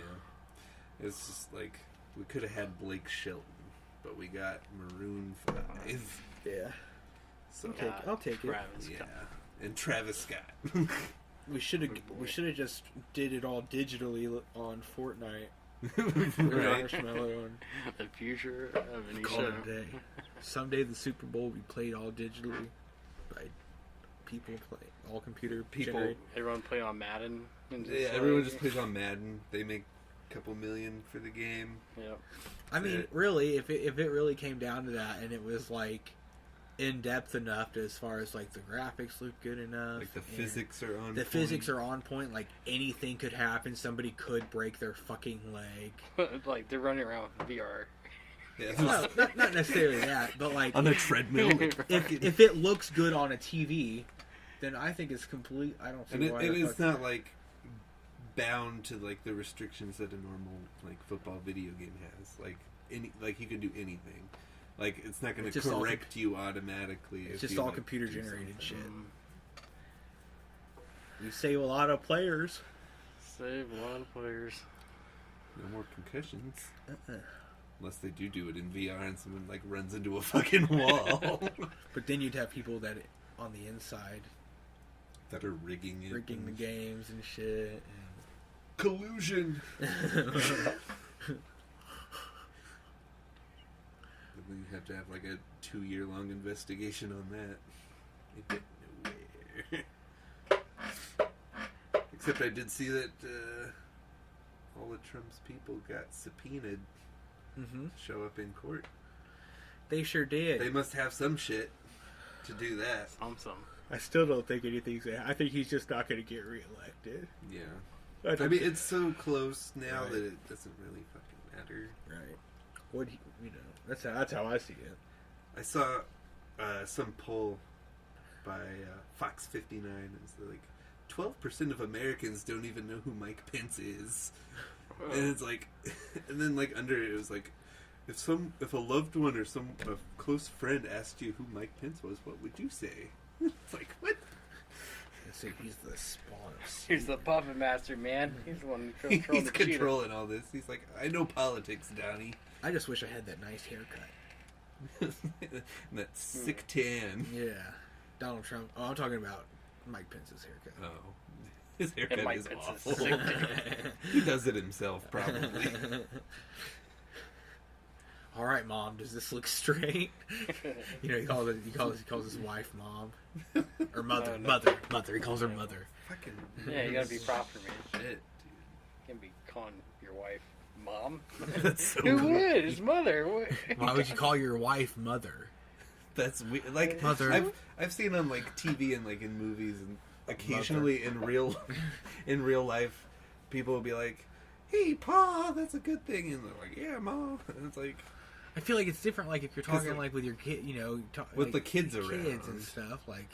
It's just like, we could have had Blake Shelton, but we got Maroon 5. Yeah. So, I'll take it. Travis yeah. Scott. And Travis Scott. We should have. Good boy. We should have just did it all digitally on Fortnite. Right. Marshmallow and The future of any call show. it a day. Someday the Super Bowl will be played all digitally by people all computer People- generated. Everyone play on Madden. And just Yeah, like- everyone just plays on Madden. They make a couple million for the game. Yep. I mean, it. really, if it really came down to that, and it was like in depth enough to, as far as like the graphics look good enough, Like the and physics are on the point. physics are on point. Like anything could happen. Somebody could break their fucking leg. Like they're running around with VR. Yeah, No, not necessarily that, but like on a treadmill. if it looks good on a TV, then I think it's complete. I don't see And why it the is fuck- not like bound to like the restrictions that a normal like football video game has. Like you can do anything. Like it's not going It's to just all correct you automatically. It's if just you, all like, computer do generated something. shit. Mm, You save a lot of players. Save a lot of players. No more concussions. Uh-uh. Unless they do it in VR and someone like runs into a fucking wall. But then you'd have people that on the inside That are rigging it. rigging the games and shit. Collusion. And And then you have to have like a 2-year-long investigation on that. It get nowhere. Except I did see that all of Trump's people got subpoenaed Mhm. to show up in court. They sure did. They must have some shit to do that. Some. I still don't think anything's. I think he's just not going to get reelected. Yeah. I, I don't mean, think- it's so close now Right. that it doesn't really fucking matter. right. What that's how I see it. I saw some poll by Fox 59. It's like 12% of Americans don't even know who Mike Pence is, and it's like, and then like under it was like, if a loved one or a close friend asked you who Mike Pence was, what would you say? It's like, what? I say he's the spawn of He's the puppet master, man. He's the one who controls He's the cheetah. controlling all this. He's like, I know politics, Donnie. I just wish I had that nice haircut. And that sick tan. Yeah, Donald Trump. Oh, I'm talking about Mike Pence's haircut. Oh, his haircut Mike is Pence is awful. sick. He does it himself, probably. All right, Mom. Does this look straight? You know, he calls his wife Mom or Mother. Oh, no. Mother. He calls her Mother. Fucking Yeah, you gotta be proper, man. shit, You can't be calling your wife mom. dude. That's so Who weird. would? His mother. What? Why would you call your wife Mother? That's weird. Like Mother. I've seen on like TV and like in movies and occasionally in real life, people will be like, "Hey, Pa, that's a good thing," and they're like, "Yeah, Mom," and it's like. I feel like it's different. Like if you're 'Cause, talking like with your kid, you know, With like, the kids kids around. and stuff. Like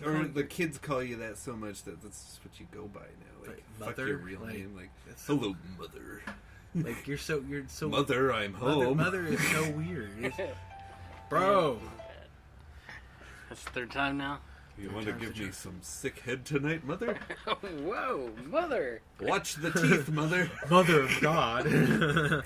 Or the kids call you that so much that that's just what you go by now. Like, Like, fuck mother? your real Like, name. Like, that's- hello, mother. like you're so Mother, I'm home. Mother is so weird. Bro, That's the third time now. You want to give me some sick head tonight, mother? Whoa, mother! Watch the teeth, mother. Mother of God.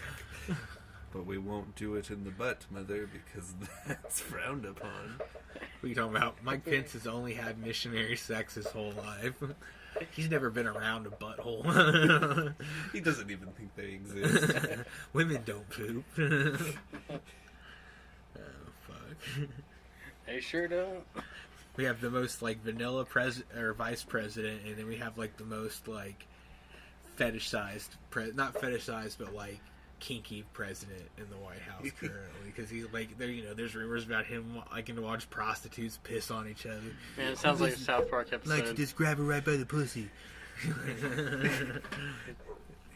But we won't do it in the butt, mother, because that's frowned upon. What are you talking about? Mike Pence has only had missionary sex his whole life. He's never been around a butthole. He doesn't even think they exist. Women don't poop. Oh, fuck. They sure don't. We have the most, like, vanilla or vice president, and then we have, like, the most, like, fetishized, not fetishized, but, like, kinky president in the White House currently, because he's like, there, you know, there's rumors about him liking to watch prostitutes piss on each other. Man, it sounds like a South Park episode. Like to just grab her right by the pussy.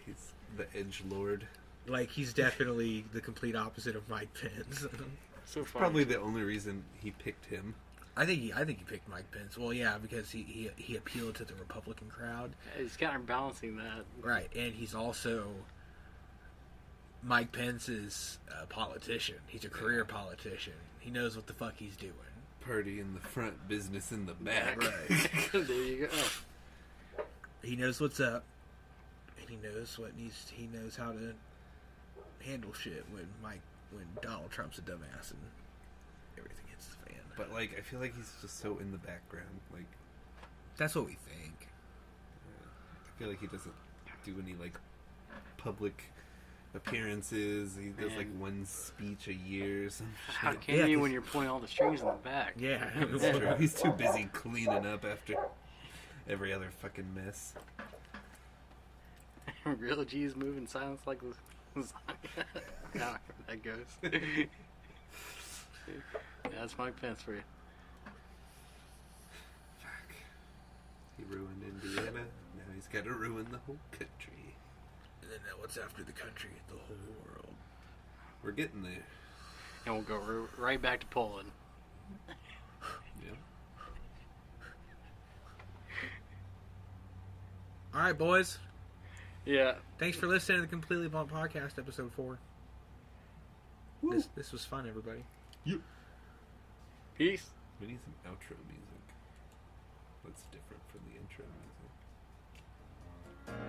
He's the edge lord. Like, he's definitely the complete opposite of Mike Pence. So far. Probably the only reason he picked him. I think he picked Mike Pence. Well, yeah, because he appealed to the Republican crowd, He's counterbalancing that. right? And he's also Mike Pence is a politician. He's a career politician. He knows what the fuck he's doing. Party in the front, business in the back. Right. There you go. He knows what's up, and he knows he knows how to handle shit when Donald Trump's a dumbass and everything hits the fan. But, like, I feel like he's just so in the background. Like, That's what we think. I feel like he doesn't do any, like, public appearances. He does, like, one speech a year or some How shit. can Yeah, you 'cause- when you're pulling all the strings in the back? Yeah. That's true. He's too busy cleaning up after every other fucking mess. Real G's move in silence like lasagna. How that goes. That's Mike Pence for you. Fuck. He ruined Indiana. Now he's got to ruin the whole country. And then what's after the country? The whole world. We're getting there. And we'll go right back to Poland. Yeah. All right, boys. Yeah. Thanks for listening to the Completely Blunt Podcast, episode 4. This was fun, everybody. Peace. We need some outro music. That's different from the intro music.